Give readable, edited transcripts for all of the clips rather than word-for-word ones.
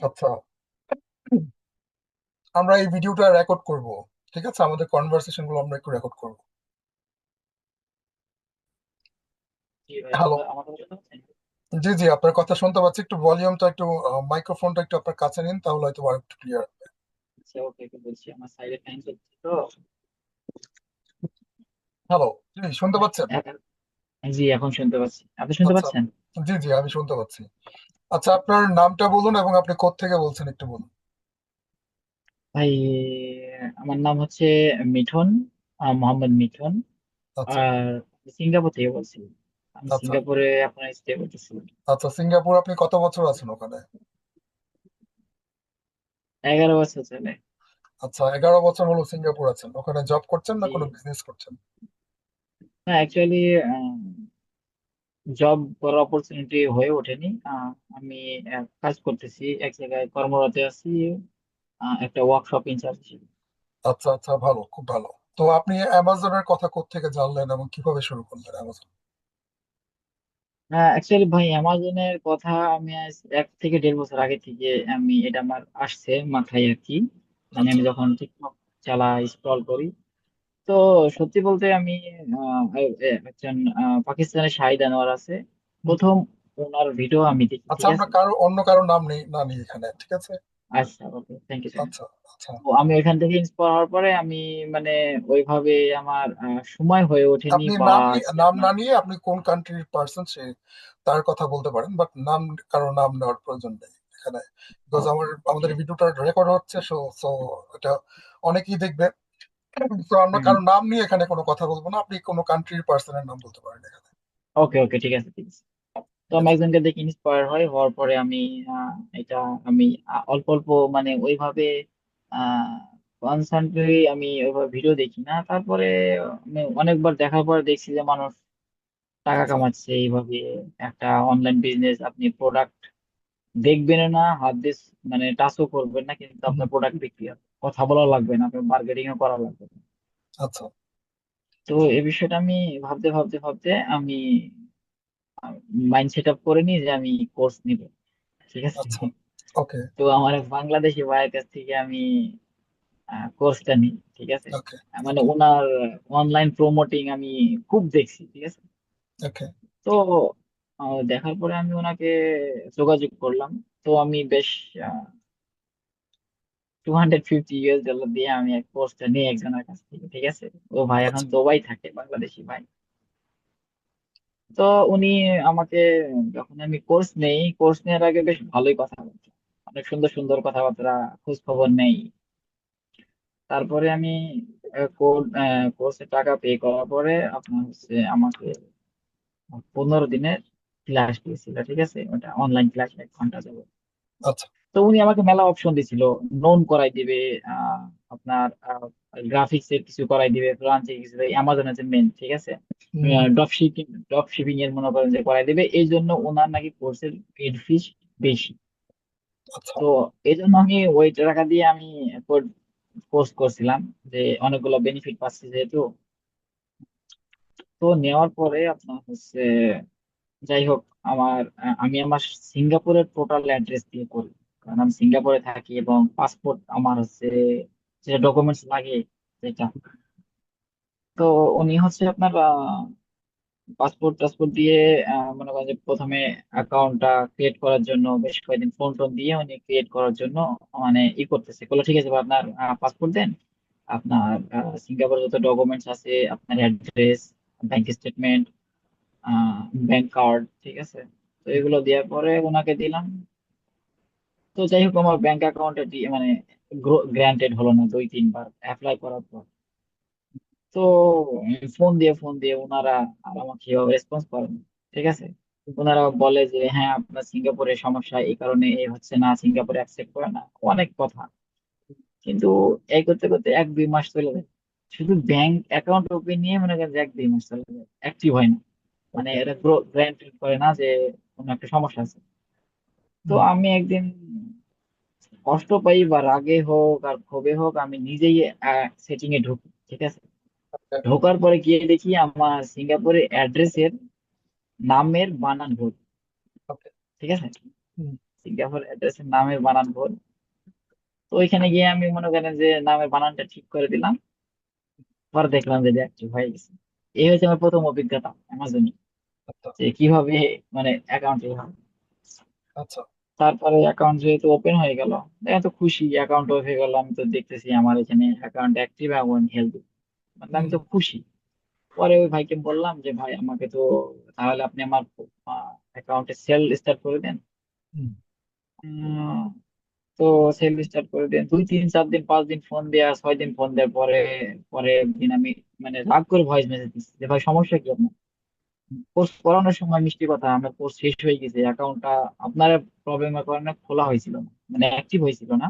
আচ্ছা, আমরা এই ভিডিওটা রেকর্ড করব। ঠিক আছে, আমাদের কনভারসেশন গুলো আমরা একটু রেকর্ড করব। জি ভাই, হ্যালো। আমার কথা শুনতে পাচ্ছেন? জি জি, আপনার কথা শুনতে পাচ্ছি। একটু ভলিউমটা একটু, মাইক্রোফোনটা একটু আপনার কাছে নিন, তাহলে হয়তো আর একটু ক্লিয়ার। আচ্ছা, ওকে ওকে, বলছি আমার সাইডে ফ্যান চলছে তো। হ্যালো। জি, শুনতে পাচ্ছেন? এখন- জি, এখন শুনতে পাচ্ছি। আপনি শুনতে আচ্ছা। পাচ্ছেন? জি জি, আমি শুনতে পাচ্ছি। আচ্ছা, আপনার নামটা বলুন এবং আপনি কোত্থেকে বলছেন একটু বলুন। ভাই, আমার নাম হচ্ছে মিঠুন, মোহাম্মদ মিঠুন। আচ্ছা আর সিঙ্গাপুর থেকে বলছি। আমি আচ্ছা সিঙ্গাপুরে আপনার স্টে করতেছি। আচ্ছা, সিঙ্গাপুর আপনি কত বছর আছেন ওখানে? 11 বছর চলে। আচ্ছা, 11 বছর হলো সিঙ্গাপুর আছেন। ওখানে জব করছেন না জি, কোনো বিজনেস করছেন? না অ্যাকচুয়ালি জব করার অপরচুনিটি হয়ে ওঠেনি। আমি কাজ করতেছি, এক জায়গায় কর্মরত আছি, একটা ওয়ার্কশপ ইনচার্জ। আচ্ছা আচ্ছা, ভালো, খুব ভালো। তো আপনি অ্যামাজনের কথা কোত্থেকে জানলেন এবং কিভাবে শুরু করলেন অ্যামাজন? অ্যাকচুয়ালি ভাই, অ্যামাজনের কথা আমি আজ 1 থেকে 1.5 বছর আগে থেকে এটা আমার আসছে মাথায় আর কি। মানে আচ্ছা। আমি যখন টিকটক চালাই, স্ক্রল করি, তো সত্যি বলতে আমি একজন পাকিস্তানের শাহিদ আনোয়ার আছে, হুম। প্রথম ওনার ভিডিও আমি দেখি, আচ্ছা, ঠিক আমরা আছে। অন্য কারো নাম নেই না নিই এখানে, ঠিক আছে? আচ্ছা, ওকে, থ্যাংক ইউ সো মাচ। আচ্ছা আচ্ছা। তো আমি এখান থেকে ইন্সপায়ার হওয়ার পরে আমি মানে ওইভাবে আমার সময় হয়ে ওঠেনি আপনি বা হচ্ছে নাম আপনার। না নিয়ে আপনি কোন কান্ট্রির পার্সন সে তার কথা বলতে পারেন, বাট কারো নাম নেওয়ার প্রয়োজন নেই এখানে। বিকজ ওকে, আমাদের ঠিক আছে। ভিডিওটা রেকর্ড হচ্ছে, সো সো এটা অনেকেই দেখবে। তো আমরা হুম। কারো নাম নিয়ে এখানে কোনো কথা বলবো না, আপনি কোনো কান্ট্রির পার্সনের নাম বলতে পারেন এখানে। ওকে ওকে, ঠিক আছে ঠিক আছে। তো ঠিক আমি আছে। একজনকে দেখে ইন্সপায়ার হওয়ার পরে আমি এটা আমি অল্প অল্প মানে ওইভাবে কনস্ট্যান্টলি আমি ওইভাবে ভিডিও দেখি না। তারপরে আমি অনেকবার দেখার পরে দেখছি যে মানুষ টাকা আচ্ছা। কামাচ্ছে এইভাবে। একটা অনলাইন বিজনেস, আপনি প্রোডাক্ট দেখবেন না, হাত দিয়ে মানে টাচও করবেন না, কিন্তু হুম, আপনার প্রোডাক্ট বিক্রি হবে। কথা বলা লাগবে না, আপনার মার্কেটিং ও করা লাগবে না। আচ্ছা তো এই বিষয়টা আমি ভাবতে ভাবতে ভাবতে আমি মাইন্ড সেট আপ করে নিই যে আমি কোর্স নিব, ঠিক আছে। আচ্ছা। ওকে তো আমার এক বাংলাদেশি ভাইয়ের কাছ থেকে আমি কোর্সটা নিই, ঠিক আছে। ওকে মানে ওকে ওনার অনলাইন প্রমোটিং আমি খুব দেখছি, ঠিক আছে। ওকে। তো দেখার পরে আমি ওনাকে যোগাযোগ করলাম। তো আমি বেশ $250 দিয়ে আমি এক কোর্সটা নিই একজনের কাছ থেকে, ঠিক আছে। ও ভাই এখন আচ্ছা দুবাই থাকে, বাংলাদেশি ভাই। তো উনি আমাকে, যখন আমি কোর্স নেই, কোর্স নেওয়ার আগে বেশ ভালোই কথা বলতো, অনেক সুন্দর সুন্দর কথাবার্তা, খোঁজ খবর নেই। তারপরে আমি কোর্সের টাকা পে করার পরে আপনার হচ্ছে আমাকে 15 দিনের ক্লাস দিয়েছিল, ঠিক আছে। ওটা অনলাইন ক্লাস, 1 ঘন্টা যাবে। আচ্ছা। তো উনি আমাকে মেলা অপশন দিছিল, লোন করাই দিবে, আপনার গ্রাফিক্স এর কিছু করাই দিবে, ফ্রিল্যান্সিং কিছু, অ্যামাজন আছে মেন, ঠিক আছে। হুম। ড্রপ শিপিং এর মনে করেন যে করাই দিবে, এই জন্য ওনার নাকি কোর্সের পেড ফিস বেশি। আচ্ছা তো এই জন্য আমি ওই টাকা দিয়ে আমি কোর্স করছিলাম, যে অনেকগুলো বেনিফিট পাচ্ছি যেহেতু। তো নেওয়ার পরে আপনার হচ্ছে, যাই হোক, আমি আমার সিঙ্গাপুরের টোটাল অ্যাড্রেস দিয়ে করি, কারণ আমি সিঙ্গাপুরে থাকি এবং পাসপোর্ট আমার হচ্ছে, যে ডকুমেন্টস লাগে যেটা। তো উনি হচ্ছে আপনার পাসপোর্ট টাসপোর্ট দিয়ে মনে করেন যে প্রথমে অ্যাকাউন্টটা ক্রিয়েট করার জন্য বেশ কয়েকদিন ফোন টোন দিয়ে উনি ক্রিয়েট করার জন্য মানে করতেছে, বলে ঠিক আছে ভাই, আপনার পাসপোর্ট দেন, আপনার সিঙ্গাপুরের যত ডকুমেন্টস আছে, আপনার address, bank statement, bank card, ঠিক আছে। তো এগুলো দেওয়ার পরে ওনাকে দিলাম। তো যাই হোক, আমার ব্যাংক অ্যাকাউন্টে মানে গ্রান্টেড হলো না 2-3 বার অ্যাপ্লাই করার পর। তো ফোন দিয়ে ওনারা আর আমাকে সেভাবে রেসপন্স করেন, ঠিক আছে। ওনারা বলে যে হ্যাঁ, আপনার সিঙ্গাপুরের সমস্যা এই কারণে এ হচ্ছে না, সিঙ্গাপুরে অ্যাকসেপ্ট করে না, অনেক কথা। কিন্তু এই করতে করতে 1-2 মাস চলে যায়, শুধু ব্যাংক অ্যাকাউন্ট ওপেন নিয়ে মনে করেন যে 1-2 মাস চলে যায়, অ্যাক্টিভ হয় না। মানে ওকে। এটা গ্রান্টেড করে না যে কোনো একটা সমস্যা আছে। তো হুম। আমি একদিন কষ্ট পাই বা রাগে হোক আর ক্ষোভে হোক, আমি নিজেই সেটিং এ ঢুকি, ঠিক আছে। ওকে ঢোকার পরে গিয়ে দেখি আমার সিঙ্গাপুরের অ্যাড্রেসের নামের বানান ভুল, ওকে। ঠিক আছে। হুম। সিঙ্গাপুর অ্যাড্রেসের নামের বানান ভুল। তো ওইখানে গিয়ে আমি মনে করেন যে নামের বানানটা ঠিক করে দিলাম, পরে দেখলাম যে অ্যাক্টিভ হয়ে গেছে। এই হচ্ছে আমার প্রথম অভিজ্ঞতা অ্যামাজনে, আচ্ছা যে কিভাবে মানে অ্যাকাউন্ট হয়। আচ্ছা। তারপরে অ্যাকাউন্ট যেহেতু ওপেন হয়ে গেল, আমি তো খুশি, অ্যাকাউন্ট ওপেন হয়ে গেল, আমি তো দেখতেছি আমার এখানে অ্যাকাউন্ট অ্যাক্টিভ এবং হেলদি, মানে আমি হুম তো খুশি। পরে ওই ভাইকে বললাম যে ভাই আমাকে তো তাহলে আপনি আমার অ্যাকাউন্টে সেল স্টার্ট করে দেন। হুম উম, তো সেল স্টার্ট করে দেন, 2 3 4 দিন 5 দিন ফোন দেয়া, 6 দিন ফোন দেওয়ার পরে পরে একদিন আমি মানে রাগ করে ভয়েস মেসেজ দিচ্ছি যে ভাই সমস্যা কি আপনার। কোর্স করানোর সময় মিষ্টি কথা, আমার কোর্স শেষ হয়ে গেছে, অ্যাকাউন্টটা আপনার প্রবলেমের কারণে খোলা হয়েছিল না, মানে অ্যাক্টিভ হয়েছিল না,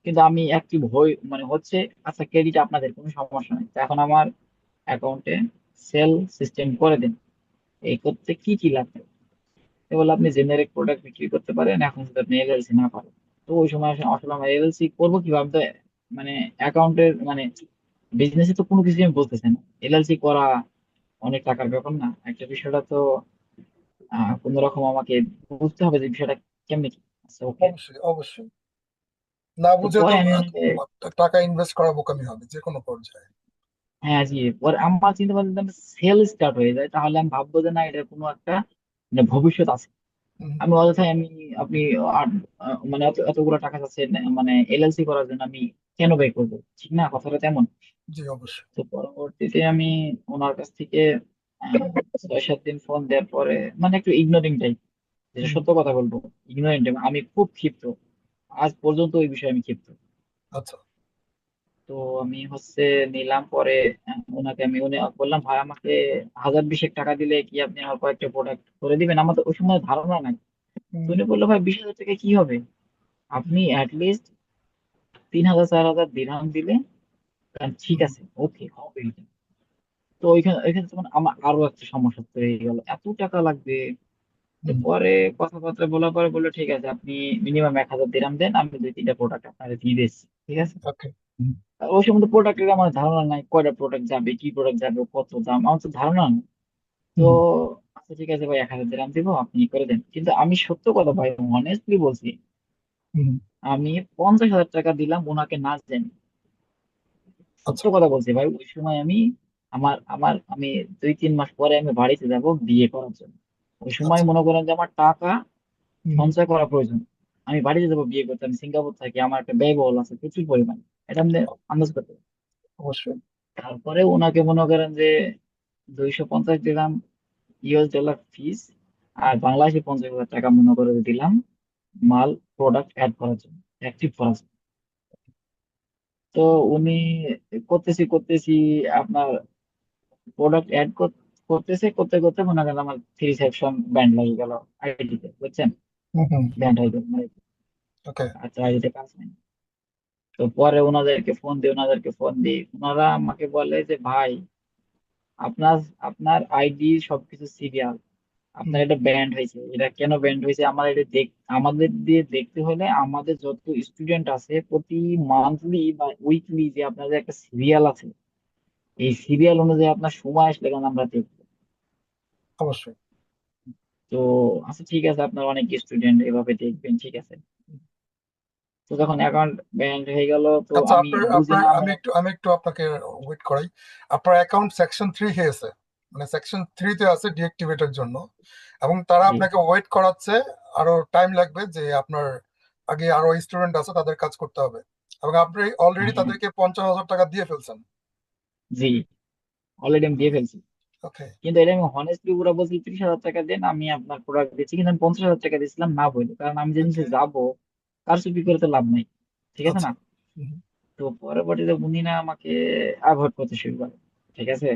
কিন্তু আমি অ্যাক্টিভ হই মানে হচ্ছে। আচ্ছা ক্রেডিট আপনাদের, কোনো সমস্যা নেই, তো এখন আমার অ্যাকাউন্টে সেল সিস্টেম করে দিন। এই করতে কি কি লাগবে? তো বলে আপনি জেনারিক প্রোডাক্ট বিক্রি করতে পারেন, এখন যদি আপনি এলএলসি না করেন। তো ওই সময় আসলে আমার এলএলসি করবো কিভাবে, আমি তো মানে অ্যাকাউন্টের মানে বিজনেসে তো কোনো কিছু আমি বলতেছি না। এলএলসি করা অনেক টাকার ব্যাপার না, একটা বিষয়টা তো কোন রকম আমাকে বুঝতে হবে যে বিষয়টা কেমনি কি। আচ্ছা ওকে। অবশ্যই অবশ্যই। না তো বুঝে তো পরে আমি ওনাকে, টাকা ইনভেস্ট করা বোকামি হবে যে কোনো পর্যায়ে। হ্যাঁ জি, পরে আমার চিন্তা ভাবনা সেল স্টার্ট হয়ে যায়, তাহলে আমি ভাববো যে না এটার কোনো একটা মানে ভবিষ্যৎ আছে। হুম, আমি অযথাই আমি আপনি মানে এতগুলো টাকা চাচ্ছেন মানে এলএলসি করার জন্য, আমি কেন ব্যয় করবো? ঠিক না কথাটা তেমন। জি অবশ্যই। তো পরবর্তীতে আমি ওনার কাছ থেকে আহ, 6 7 দিন ফোন দেওয়ার পরে মানে একটু ইগনোরিং টাইপ, যেটা হুম, সত্য কথা বলবো, ইগনোরেন্ট, আমি খুব ক্ষিপ্ত, আজ পর্যন্ত ওই বিষয়ে আমি ক্ষিপ্ত। আচ্ছা। তো আমি হচ্ছে নিলাম পরে, ওনাকে আমি উনি বললাম ভাই আমাকে 1000 20 টাকা দিলে কি আপনি আমার কয়েকটা প্রোডাক্ট করে দিবেন, আমার তো ওই সময় ধারণা নাই। তো হুম, উনি বললো ভাই 20,000 টাকা কি হবে, আপনি অ্যাটলিস্ট 3,000 4,000 দিরহাম দিলে ঠিক হুম, আছে, ওকে হবে এটা। তো ওইখানে ওইখানে তখন আমার আরো একটা সমস্যা তৈরি হয়ে গেল, এত টাকা লাগবে। তো হুম, পরে কথাবার্তা বলার পরে বললো ঠিক আছে আপনি মিনিমাম 1,000 দিরহাম দেন, আমি 2 3টা প্রোডাক্ট আপনাকে দিয়ে দিচ্ছি, ঠিক আছে। ওকে। হুম, আর ওই সময় তো প্রোডাক্টের আমার ধারণা নাই, কয়টা প্রোডাক্ট যাবে, কি প্রোডাক্ট যাবে, কত দাম, আমার তো ধারণা নেই। তো হুম, আচ্ছা ঠিক আছে ভাই 1,000 দিরহাম দিব, আপনি করে দেন, কিন্তু আমি সত্য কথা ভাই অনেস্টলি বলছি, হুম, আমি 50,000 টাকা দিলাম ওনাকে না জেনে। সত্য আচ্ছা। কথা বলছি ভাই, ওই সময় আমি আমার আমার আমি 2 3 মাস পরে আমি বাড়িতে যাব বিয়ে করার জন্য। ওই সময় আচ্ছা। মনে করেন যে আমার টাকা হুম, সঞ্চয় করা প্রয়োজন। আমি বাড়িতে যাবো বিয়ে করতে, আমি সিঙ্গাপুর থাকি, আমার একটা ব্যয়বহুল আছে প্রচুর পরিমাণ, এটা আপনি আন্দাজ করতে পারেন। অবশ্যই। তারপরে ওনাকে মনে করেন যে 250 দিলাম US ডলার ফিস, আর বাংলাদেশে 50,000 টাকা মনে করে দিলাম মাল প্রোডাক্ট অ্যাড করার জন্য, অ্যাক্টিভ করার জন্য। তো উনি করতেছি করতেছি আপনার প্রোডাক্ট অ্যাড করতেছে, করতে করতে মনে করেন আমার 3 সেকশন ব্যান্ড লাগে গেল আইডিতে, বুঝছেন, হুম, হুম, ব্যান্ড হয়ে গেল মানে। ওকে। আচ্ছা আইডিতে কাজ নেই। তো পরে ওনাদেরকে ফোন দিই, ওনারা আমাকে বলে যে ভাই আপনার আপনার আইডি সবকিছু সিরিয়াল, হুম, আপনার এটা ব্যান্ড হয়েছে, এটা কেন ব্যান্ড হয়েছে আমার এটা আমাদের দিয়ে দেখতে হলে আমাদের যত স্টুডেন্ট আছে প্রতি মান্থলি বা উইকলি যে আপনাদের একটা সিরিয়াল আছে, এই সিরিয়াল অনুযায়ী আপনার সময় আসলে কেন আমরা দেখবো। অবশ্যই। তো আচ্ছা ঠিক আছে আপনার অনেক স্টুডেন্ট এভাবে দেখবেন, ঠিক আছে। তো যখন অ্যাকাউন্ট ব্যান্ড হয়ে গেল, তো আচ্ছা, আমি আপনার বুঝি আপনার না আমি মনে। একটু আমি একটু আপনাকে ওয়েট করাই। আপনার অ্যাকাউন্ট সেকশন 3 হয়েছে, মানে সেকশন 3 তে আছে ডিঅ্যাক্টিভেটের জন্য, এবং তারা জি আপনাকে ওয়েট করাচ্ছে। আরো টাইম লাগবে, যে আপনার আগে আরো স্টুডেন্ট আছে, তাদের কাজ করতে হবে। এবং আপনি অলরেডি হ্যাঁ তাদেরকে 50,000 টাকা দিয়ে ফেলছেন। জি, অলরেডি আমি দিয়ে ফেলছি। ওকে। কিন্তু এটা আমি হনেস্টলি পুরো বলছি 30,000 টাকা দেন আমি আপনার প্রোডাক্ট দিচ্ছি, কিন্তু আমি 50,000 টাকা দিয়েছিলাম না বলে, কারণ আমি যে ওকে। জিনিসে যাবো কারচুপি করে তো লাভ নাই, ঠিক আছে আচ্ছা। না। হুম, তো পরবর্তীতে উনি না আমাকে অ্যাভয়েড করতে শুরু করে, ঠিক আছে,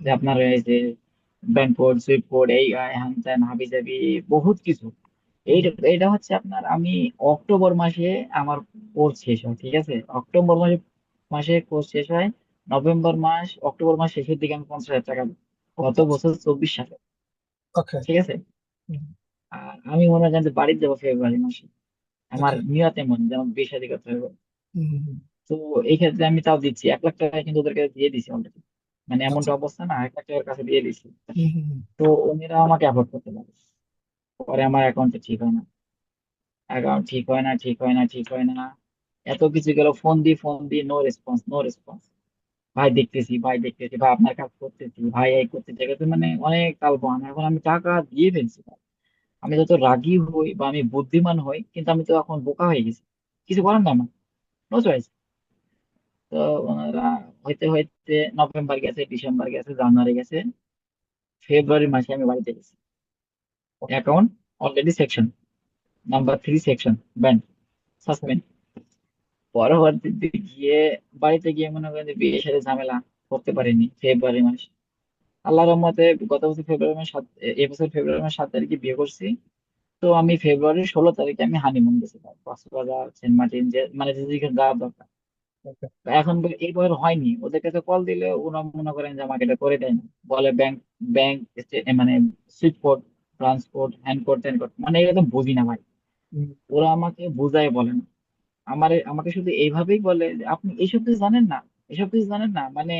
যে হুম, আপনার এই যে ব্যাংক কোড সুইপ কোড এই হ্যান ত্যান হাবি জাবি বহুত কিছু। হুম, এইটা এটা হচ্ছে আপনার আমি অক্টোবর মাসে আমার কোর্স শেষ হয়, ঠিক আছে, অক্টোবর মাসে মাসে কোর্স শেষ হয়, নভেম্বর মাস অক্টোবর মাস শেষের দিকে আমি 50,000 টাকা দিই, গত আচ্ছা। বছর 24 সালে, ওকে। ঠিক আছে। হুম, আর আমি মনে করেন যে বাড়িতে যাবো ফেব্রুয়ারি মাসে, আমার ওকে। নিয়ত এমন যেমন বিয়ে শাদী করতে হবে। হুম, হুম, হুম, তো এই ক্ষেত্রে আমি তাও দিচ্ছি 1 লাখ টাকা, কিন্তু ওদেরকে দিয়ে দিছি অলরেডি, মানে আচ্ছা। এমনটা অবস্থা না, 1 লাখ টাকার কাছে দিয়ে দিছি। হুম, হুম, হুম, তো উনিরা আমাকে অ্যাভয়েড করতে পারে, পরে আমার অ্যাকাউন্টে ঠিক হয় না। অ্যাকাউন্ট ঠিক হয় না, ঠিক হয় না, ঠিক হয় না। এত কিছু গেল, ফোন দি নো রেসপন্স, নো রেসপন্স। ভাই দেখতেছি, ভাই দেখতেছি, ভাই আপনার কাজ করতেছি, ভাই এই করতে দেখেছি, মানে অনেক তালবান। এখন আমি টাকা দিয়ে ফেলছি। আমি যত রাগী হই বা আমি বুদ্ধিমান হই, কিন্তু আমি তো এখন বোকা হয়ে গেছি, কিছু করার না আমার, নো চয়েস। তো ওনারা হইতে হইতে নভেম্বর গেছে, ডিসেম্বর গেছে, জানুয়ারি গেছে, ফেব্রুয়ারি মাসে আমি বাড়িতে গেছি। Account already section number 3 section band, suspend. পরবর্তীতে গিয়ে বাড়িতে গিয়ে মনে করেন যে বিয়ের সাথে ঝামেলা করতে পারিনি ফেব্রুয়ারি মাস। আল্লাহর রহমতে গত বছর ফেব্রুয়ারি মাস 7, এবছর ফেব্রুয়ারি মাস 7 তারিখে বিয়ে করছি। তো আমি ফেব্রুয়ারির 16 তারিখে আমি হানিমুন গেছিলাম কক্সবাজার, সেন্ট মার্টিন, যে মানে যে যেখানে যাওয়ার দরকার। তো এখন এই বছর হয়নি, ওদের কাছে কল দিলে ওরা মনে করেন যে আমাকে এটা করে দেয় না। বলে ব্যাংক, ব্যাংক মানে switch code, transport, hand code, ত্যান কোড, মানে এরকম বুঝি না ভাই। ওরা আমাকে বুঝায় বলে না, আমাকে শুধু এইভাবেই বলে যে আপনি এইসব কিছু জানেন না, এসব কিছু জানেন না, মানে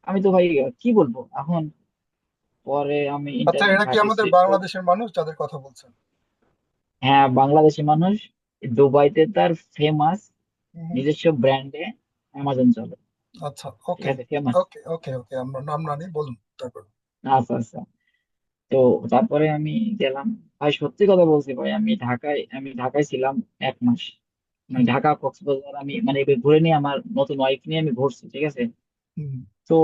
আমি তো ভাই কি বলবো এখন। পরে আমি আচ্ছা, ইন্টারনেট এরা কি আমাদের ঘাঁটেছি তো। বাংলাদেশের মানুষ যাদের কথা বলছেন? হ্যাঁ, বাংলাদেশি মানুষ। দুবাইতে তার ফেমাস হুম। নিজস্ব ব্র্যান্ডে অ্যামাজন চলে। আচ্ছা, ঠিক ওকে, আছে, ফেমাস। ওকে, ওকে, ওকে, আমরা নাম না নিই, বলুন তারপর। আচ্ছা আচ্ছা। তো তারপরে আমি গেলাম। ভাই সত্যি কথা বলছি ভাই, আমি ঢাকায় ছিলাম 1 মাস। মানে হুম, ঢাকা কক্সবাজার আমি মানে এবার ঘুরে নিয়ে আমার নতুন ওয়াইফ নিয়ে আমি ঘুরছি, ঠিক আছে। হুম, তো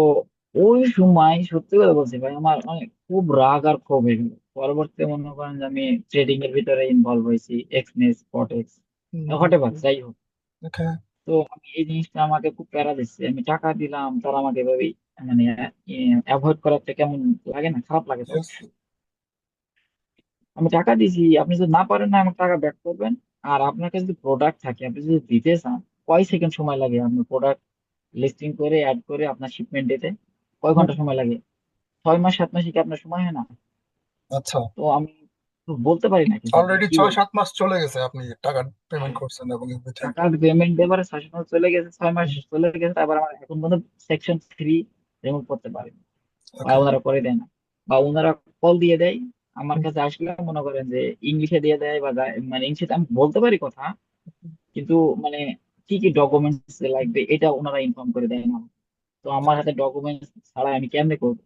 ওই সময় সত্যি কথা বলছি ভাই, আমার অনেক খুব রাগ আর ক্ষোভ হয়ে গেল। পরবর্তীতে মনে করেন যে আমি ট্রেডিং এর ভিতরে ইনভলভ হয়েছি, এক্সনেস, স্পটেক্স, হুম, হোয়াটেভার, যাই হোক। ওকে। তো আমি এই জিনিসটা আমাকে খুব প্যারা দিচ্ছে, আমি টাকা দিলাম, তারা আমাকে এভাবে মানে অ্যাভয়েড করাতে কেমন লাগে না, খারাপ লাগে তো। ইয়েস। আমি টাকা দিছি, আপনি যদি না পারেন না আমাকে টাকা ব্যাক করবেন। আর আপনার কাছে যদি প্রোডাক্ট থাকে, আপনি যদি দিতে চান, কয় সেকেন্ড সময় লাগে আপনার প্রোডাক্ট লিস্টিং করে অ্যাড করে আপনার শিপমেন্ট দিতে? কয় ঘন্টা সময় লাগে? 6 মাস 7 মাসে কি আপনার সময় হয় না? আচ্ছা, তো আমি তো বলতে পারি না কিছু, ভাই অলরেডি কি ছয় বলবো। সাত মাস চলে গেছে, আপনি টাকা পেমেন্ট করছেন এবং এভরিথিং। টাকার পেমেন্ট দেবার 6 মাস চলে গেছে, 6 মাস চলে গেছে, তারপর আমার এখন পর্যন্ত সেকশন 3 রিমুভ করতে পারেনি, বা ওকে। ওনারা করে দেয় না, বা ওনারা কল দিয়ে দেয়। আমার কাছে আসলে মনে করেন যে ইংলিশে দিয়ে দেয়, বা মানে ইংলিশে আমি বলতে পারি কথা, কিন্তু মানে কি কি ডকুমেন্টস লাগবে এটা ওনারা ইনফর্ম করে দেয় না। তো আমার হাতে ডকুমেন্টস ছাড়া আমি কেমনে করবো?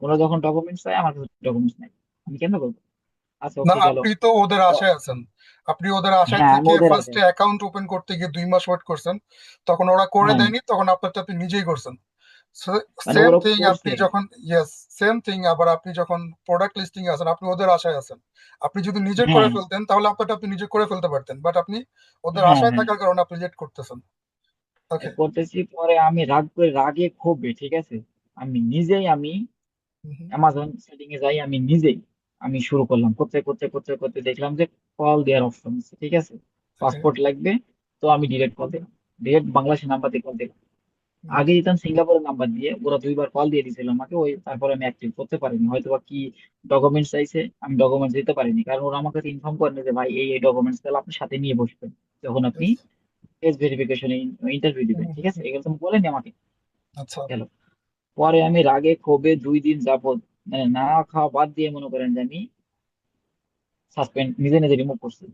ওরা যখন ডকুমেন্টস চায়, আমার কাছে ডকুমেন্টস নাই, আমি কেমনে করবো? আচ্ছা না, ওকে গেল। আপনি তো ওদের তো আশায় আছেন। আপনি ওদের আশায় হ্যাঁ, আমি থেকে ওদের আছে। ফার্স্টে অ্যাকাউন্ট ওপেন করতে গিয়ে 2 মাস ওয়েট করছেন, তখন ওরা করে হ্যাঁ, দেয়নি, তখন আপনারটা আপনি নিজেই করছেন। মানে সেম ওরা থিং আপনি করছে। যখন, ইয়েস, সেম থিং আবার আপনি যখন প্রোডাক্ট লিস্টিং আছেন, আপনি ওদের আশায় আছেন। আপনি যদি নিজে করে হ্যাঁ ফেলতেন তাহলে আপনারটা আপনি নিজে করে ফেলতে পারতেন, বাট আপনি ওদের হ্যাঁ আশায় হ্যাঁ, থাকার কারণে আপনি লেট করতেছেন। ওকে। করতেছি। পরে আমি রাগ করে, রাগে ক্ষোভে, ঠিক আছে, আমি অ্যামাজন সেটিং এ যাই, আমি নিজেই আমি শুরু করলাম, করতে করতে করতে করতে দেখলাম যে কল দেওয়ার অপশন আছে, ঠিক আছে, ওকে। পাসপোর্ট লাগবে। তো আমি ডিরেক্ট কল দিলাম, ডিরেক্ট বাংলাদেশের নাম্বার দিয়ে কল দিলাম। আগে দিতাম সিঙ্গাপুরের নাম্বার দিয়ে, ওরা 2বার কল দিয়ে দিয়েছিল আমাকে, ওই তারপরে আমি অ্যাক্টিভ করতে পারিনি, হয়তো বা কি ডকুমেন্টস চাইছে, আমি ডকুমেন্টস দিতে পারিনি, কারণ ওরা আমাকে ইনফর্ম করেনি যে ভাই এই ডকুমেন্টস তাহলে আপনি সাথে নিয়ে বসবেন যখন আপনি ফেস ভেরিফিকেশনে ইন্টারভিউ দিবেন, ঠিক আছে, এগুলো তো বলেনি আমাকে। আচ্ছা, গেল। পরে আমি রাগে ক্ষোভে 2 দিন যাবত মানে না খাওয়া বাদ দিয়ে মনে করেন যে আমি সাসপেন্ড নিজে নিজে রিমুভ করছি,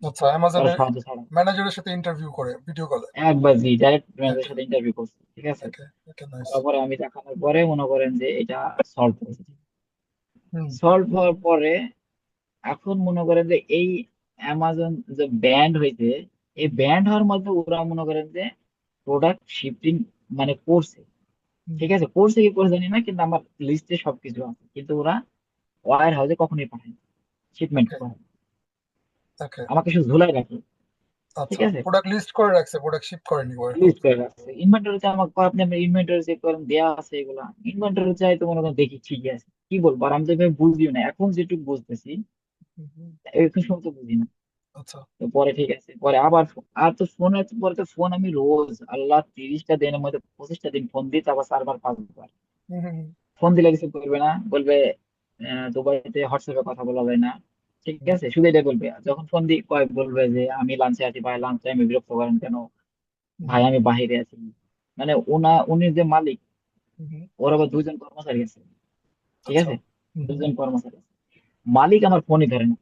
আচ্ছা, কারো অ্যামাজনের সাহায্য ছাড়া। ম্যানেজারের সাথে ইন্টারভিউ করে ভিডিও কলে। একবার জি ডাইরেক্ট ম্যানেজারের ওকে, সাথে ইন্টারভিউ করছি, ঠিক আছে। ওকে, ওকে, নাইস। তারপরে আমি দেখানোর পরে মনে করেন যে এটা সলভ করেছি। হুম, সলভ হওয়ার পরে এখন মনে করেন যে এই অ্যামাজন যে ব্যান্ড হয়েছে, এই ব্যান্ড হওয়ার মধ্যে ওরা মনে করেন যে প্রোডাক্ট শিফটিং মানে করছে, হুম, ঠিক আছে, করছে কি করে জানি না, কিন্তু আমার লিস্টে সবকিছু আছে, কিন্তু ওরা ওয়ার হাউসে কখনোই পাঠায়, শিপমেন্ট ওকে, করে, ওকে। আমাকে শুধু ঝুলাই রাখে, ঠিক আচ্ছা, আছে, প্রোডাক্ট লিস্ট করে রাখছে, প্রোডাক্ট শিপ করেনি ওয়ার লিস্ট হাউস। করে রাখছে। ইনভেন্টরিতে আমাকে কয়, আপনি আপনার ইনভেন্টরি চেক করেন, দেয়া আছে এগুলা। ইনভেন্টরি চাই তো মনে করেন দেখি ঠিকই আছে, কি বলবো, আর আমি তো এভাবে বুঝিও না, এখন যেটুকু বুঝতেছি, এখন সময় তো বুঝি না। আচ্ছা। তো পরে ঠিক আছে, পরে আবার আর তো ফোনের পরে তো ফোন আমি রোজ আল্লাহ 30টা দিনের মধ্যে 25টা দিন ফোন দিই, তারপর 4বার 5বার হুম, হুম, হুম, ফোন দিলে রিসিভ করবে না, বলবে দুবাইতে হোয়াটসঅ্যাপে কথা বলা যায় না, ঠিক হুম, আছে, শুধু এটা বলবে। যখন ফোন দিই কয় বলবে যে আমি লাঞ্চে আছি, ভাই লাঞ্চ টাইমে বিরক্ত করেন কেন, হুম, ভাই আমি বাহিরে আছি। মানে উনি যে মালিক, হুম, হুম, ওর আবার 2জন কর্মচারী আছে, ঠিক আচ্ছা। আছে, হুম, হুম, 2জন কর্মচারী আছে। মালিক আমার ফোনই ধরে না,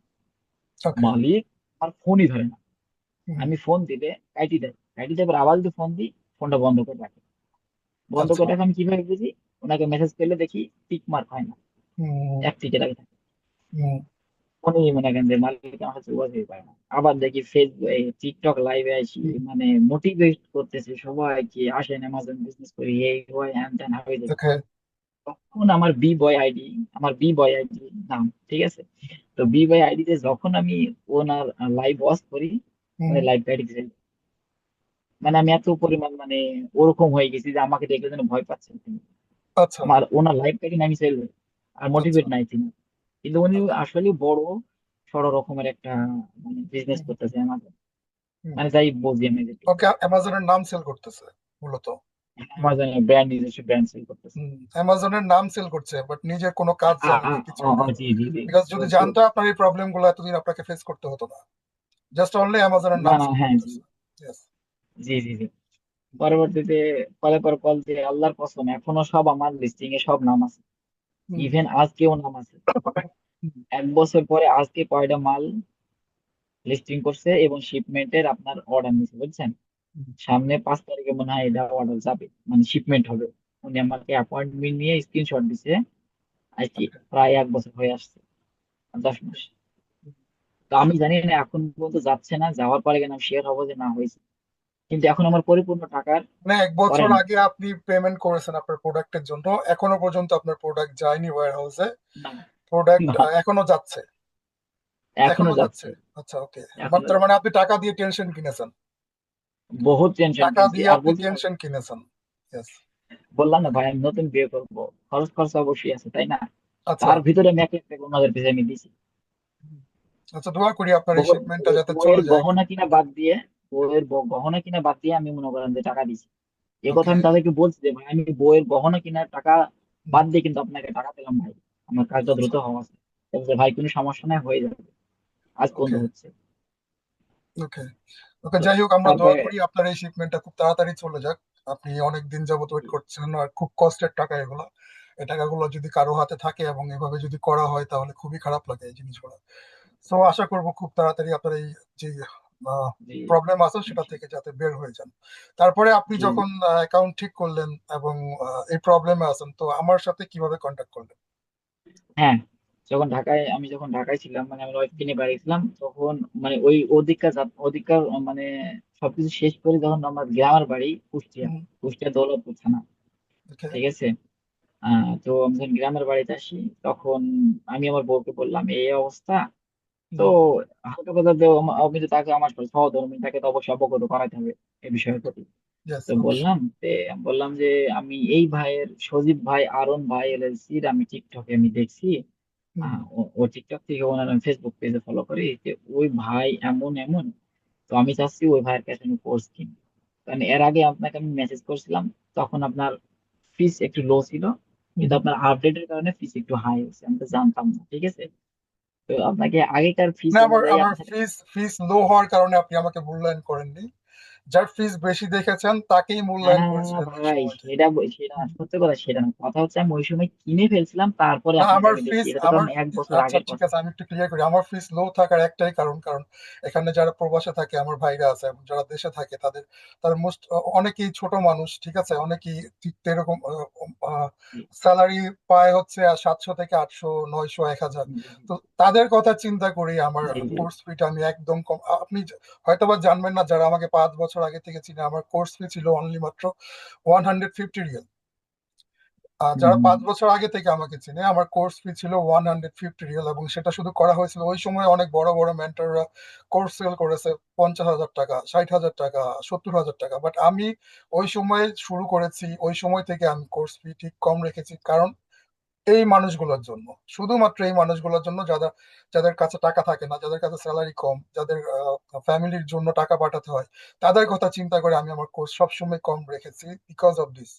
ওকে। মালিক আমার ফোনই ধরে না। হুম। আমি ফোন দিলে কাইটি দেয়, এবার আবার যদি ফোন দিই ফোনটা বন্ধ করে রাখে। বন্ধ আচ্ছা। করে রাখে আমি কিভাবে বুঝি? ওনাকে মেসেজ করলে দেখি টিক মার্ক হয় না, হুম। এক টিকে লাগে থাকে। হুম। ফোনই মনে করেন যে মালিক আমার সাথে যোগাযোগ পায় না। আবার দেখি ফেসবুক টিকটক লাইভে আসি, হুম। মানে মোটিভেট করতেছে সবাইকে, আসেন অ্যামাজন বিজনেস করি, এই হয় হ্যান ত্যান হয়ে যায়। ওকে। তখন আমার বি বয় আইডি নাম, ঠিক আছে? তো বি বয় আইডিতে যখন আমি ওনার লাইভ ওয়াচ করি, হুম। মানে লাইভ আইডি, মানে আমি এত পরিমাণ মানে ওরকম হয়ে গেছি যে আমাকে দেখলে যেন ভয় পাচ্ছেন তিনি। আচ্ছা। আমার ওনার লাইভ থেকে আমি সেল আর আচ্ছা। মোটিভেট নাই তিনি। কিন্তু উনি ওকে। আসলে বড় সড় রকমের একটা মানে বিজনেস হুম। করতেছে আমাদের, হুম। মানে যাই বলছি আমি যেটুকু। ওকে, অ্যামাজনের নাম সেল করতেছে মূলত। আমাজনের ব্র্যান্ড, নিজস্ব ব্র্যান্ড সেল করতেছে। অ্যামাজনের নাম সেল করছে, বাট নিজের কোনো কাজ জানে না, কিছুই না। জি জি জি। বিকজ যদি জানতো আপনার এই প্রবলেম গুলো এতদিন আপনাকে ফেস করতে হতো না। জাস্ট অনলি অ্যামাজনের না নাম না, সেল হ্যাঁ জি করতেছে। ইয়েস। জি জি জি। পরবর্তীতে কলের পর কল দিয়ে আল্লাহর কসম এখনো সব আমার লিস্টিং এ সব নাম আছে, হুম। ইভেন আজকেও নাম আছে। হুম। 1 বছর পরে আজকে কয়টা মাল লিস্টিং করছে এবং শিপমেন্টের আপনার অর্ডার নিছে, বুঝছেন? হুম। সামনে 5 তারিখে মনে হয় এটা অর্ডার যাবে, মানে শিপমেন্ট হবে। উনি আমাকে অ্যাপয়েন্টমেন্ট নিয়ে স্ক্রিনশট দিছে। আজকে ওকে। প্রায় 1 বছর হয়ে আসছে, 10 মাস। তো আমি জানি না এখন পর্যন্ত যাচ্ছে না, যাওয়ার পরে কেন শেয়ার হবো যে না হয়েছে, কিন্তু এখন আমার পরিপূর্ণ টাকার মানে এক করে বছর না। আগে আপনি পেমেন্ট করেছেন আপনার প্রোডাক্টের জন্য, এখনো পর্যন্ত আপনার প্রোডাক্ট যায়নি ওয়্যার হাউসে? না প্রোডাক্ট না, এখনো যাচ্ছে? এখনো এখনো যাচ্ছে? যাচ্ছে, আচ্ছা, ওকে। এখনো তার মানে যাচ্ছে। আপনি টাকা দিয়ে টেনশন কিনেছেন। বহুত টেনশন টাকা কিনছি দিয়ে আর আপনি বলতে টেনশন কিনেছেন। ইয়েস। বললাম না ওকে। ভাই, আমি নতুন বিয়ে করবো, খরচ খরচ অবশ্যই আছে তাই না? আচ্ছা। তার ভিতরে আমি 1 লাখ টাকা ওনাদের পিছনে আমি দিছি। আচ্ছা, দোয়া করি আপনার এই বউ- শিপমেন্টটা যাতে চলে বউয়ের যায়। গহনা কিনা বাদ দিয়ে, গহনা কিনা বাদ দিয়ে আমি মনে করেন যে টাকা দিছি। এ কথা ওকে। আমি তাদেরকে বলছি যে ভাই আমি বইয়ের গহনা কেনার টাকা বাদ দিয়ে কিন্তু আপনাকে টাকা পেলাম ভাই, আমার কাজটা আচ্ছা। দ্রুত হওয়া আছে। বলছে, ভাই কোনো সমস্যা নাই, হয়ে যাবে, আজ পর্যন্ত ওকে। হচ্ছে। ওকে। ওকে, তো যাই হোক, আমরা দোয়া তারপরে করি আপনার এই শিপমেন্টটা খুব তাড়াতাড়ি চলে যাক। আপনি অনেক দিন যাবত ওয়েট করছেন, আর খুব কষ্টের টাকা এগুলো। এই টাকাগুলো যদি কারো হাতে থাকে এবং এভাবে যদি করা হয় তাহলে খুবই খারাপ লাগে এই জিনিসগুলো। সো আশা করব খুব তাড়াতাড়ি আপনার এই যে জি প্রবলেম আছে সেটা থেকে যাতে বের হয়ে যান। তারপরে আপনি জি জি। যখন অ্যাকাউন্ট ঠিক করলেন এবং এই প্রবলেমে আছেন, তো আমার সাথে কিভাবে কন্ট্যাক্ট করলেন? হ্যাঁ, আমি যখন ঢাকায় ছিলাম, মানে আমি ওয়াইফ নিয়ে বাড়িয়েছিলাম তখন, মানে ওই ওদিককার মানে সবকিছু শেষ করে যখন আমার গ্রামের বাড়ি কুষ্টিয়া, হুম। কুষ্টিয়া দৌলতপুর থানা, ওকে। ঠিক আছে? তো আমি যখন গ্রামের বাড়িতে আসি তখন আমি আমার বউকে বললাম এই অবস্থা। তো হুম। হালকা কথা তো আমি তো তাকে আমার সহধর্মী, তাকে তো অবশ্যই অবগত করাতে হবে এই বিষয়ের প্রতি। ইয়েস, তো অবশ্যই। বললাম যে আমি এই ভাইয়ের, সজীব ভাই আরন ভাই এলএলসির আমি টিকটকে আমি দেখছি। হুম। ও টিকটক থেকে ওনার আমি ফেসবুক পেজে ফলো করি, যে ওই ভাই এমন এমন। তো আমি চাচ্ছি ওই ভাইয়ের কাছে আমি কোর্স কিনি। কারণ এর আগে আপনাকে আমি মেসেজ করছিলাম, তখন আপনার ফিস একটু লো ছিল, হুম। কিন্তু আপনার আপডেটের কারণে ফিস একটু হাই হয়েছে, আমি তো জানতাম না, ঠিক আছে? তো আপনাকে আগেকার ফিস না, আমার অনুযায়ী আমার আপনার, ফিস ফিস লো হওয়ার কারণে আপনি আমাকে মূল্যায়ন করেননি। যার ফিস বেশি দেখেছেন তাকেই মূল্যায়ন হ্যাঁ করেছিলেন ওই ভাই, সময় থেকে। সেটা না, সত্যি কথা সেটা না, কথা হচ্ছে আমি ওই সময় কিনে ফেলছিলাম তারপরে না, আপনাকে আমার আমি দেখি, ফিস এটা তো আমার কারণ 1 বছর আচ্ছা, আগের ঠিক কথা। আছে, আমি একটু ক্লিয়ার করি। আমার ফিস লো থাকার একটাই কারণ, কারণ এখানে যারা প্রবাসে থাকে আমার ভাইরা আছে এবং যারা দেশে থাকে তাদের মোস্ট অনেকেই ছোট মানুষ, ঠিক আছে, অনেকেই ঠিক এরকম জি স্যালারি পায় হচ্ছে 700 থেকে 800, 900, 1000। তো তাদের কথা চিন্তা করি আমার জি জি। কোর্স ফিটা আমি একদম কম। আপনি হয়তোবা জানবেন না, যারা আমাকে 5 বছর আগে থেকে চিনে, আমার কোর্স ফি ছিল অনলি মাত্র 150 রিয়াল। যারা হুম। 5 বছর আগে থেকে আমাকে চিনে, আমার কোর্স ফি ছিল 150 রিয়াল, এবং সেটা শুধু করা হয়েছিল ওই সময় অনেক বড় বড় মেন্টররা কোর্স সেল করেছে 50,000 টাকা, 60,000 টাকা, 70,000 টাকা। বাট আমি ওই সময় শুরু করেছি, ওই সময় থেকে আমি কোর্স ফি ঠিক কম রেখেছি, কারণ এই মানুষগুলোর জন্য, শুধুমাত্র এই মানুষগুলোর জন্য যারা, যাদের কাছে টাকা থাকে না, যাদের কাছে স্যালারি কম, যাদের ফ্যামিলির জন্য টাকা পাঠাতে হয়, তাদের কথা চিন্তা করে আমি আমার কোর্স সবসময় কম রেখেছি, বিকজ অফ দিস।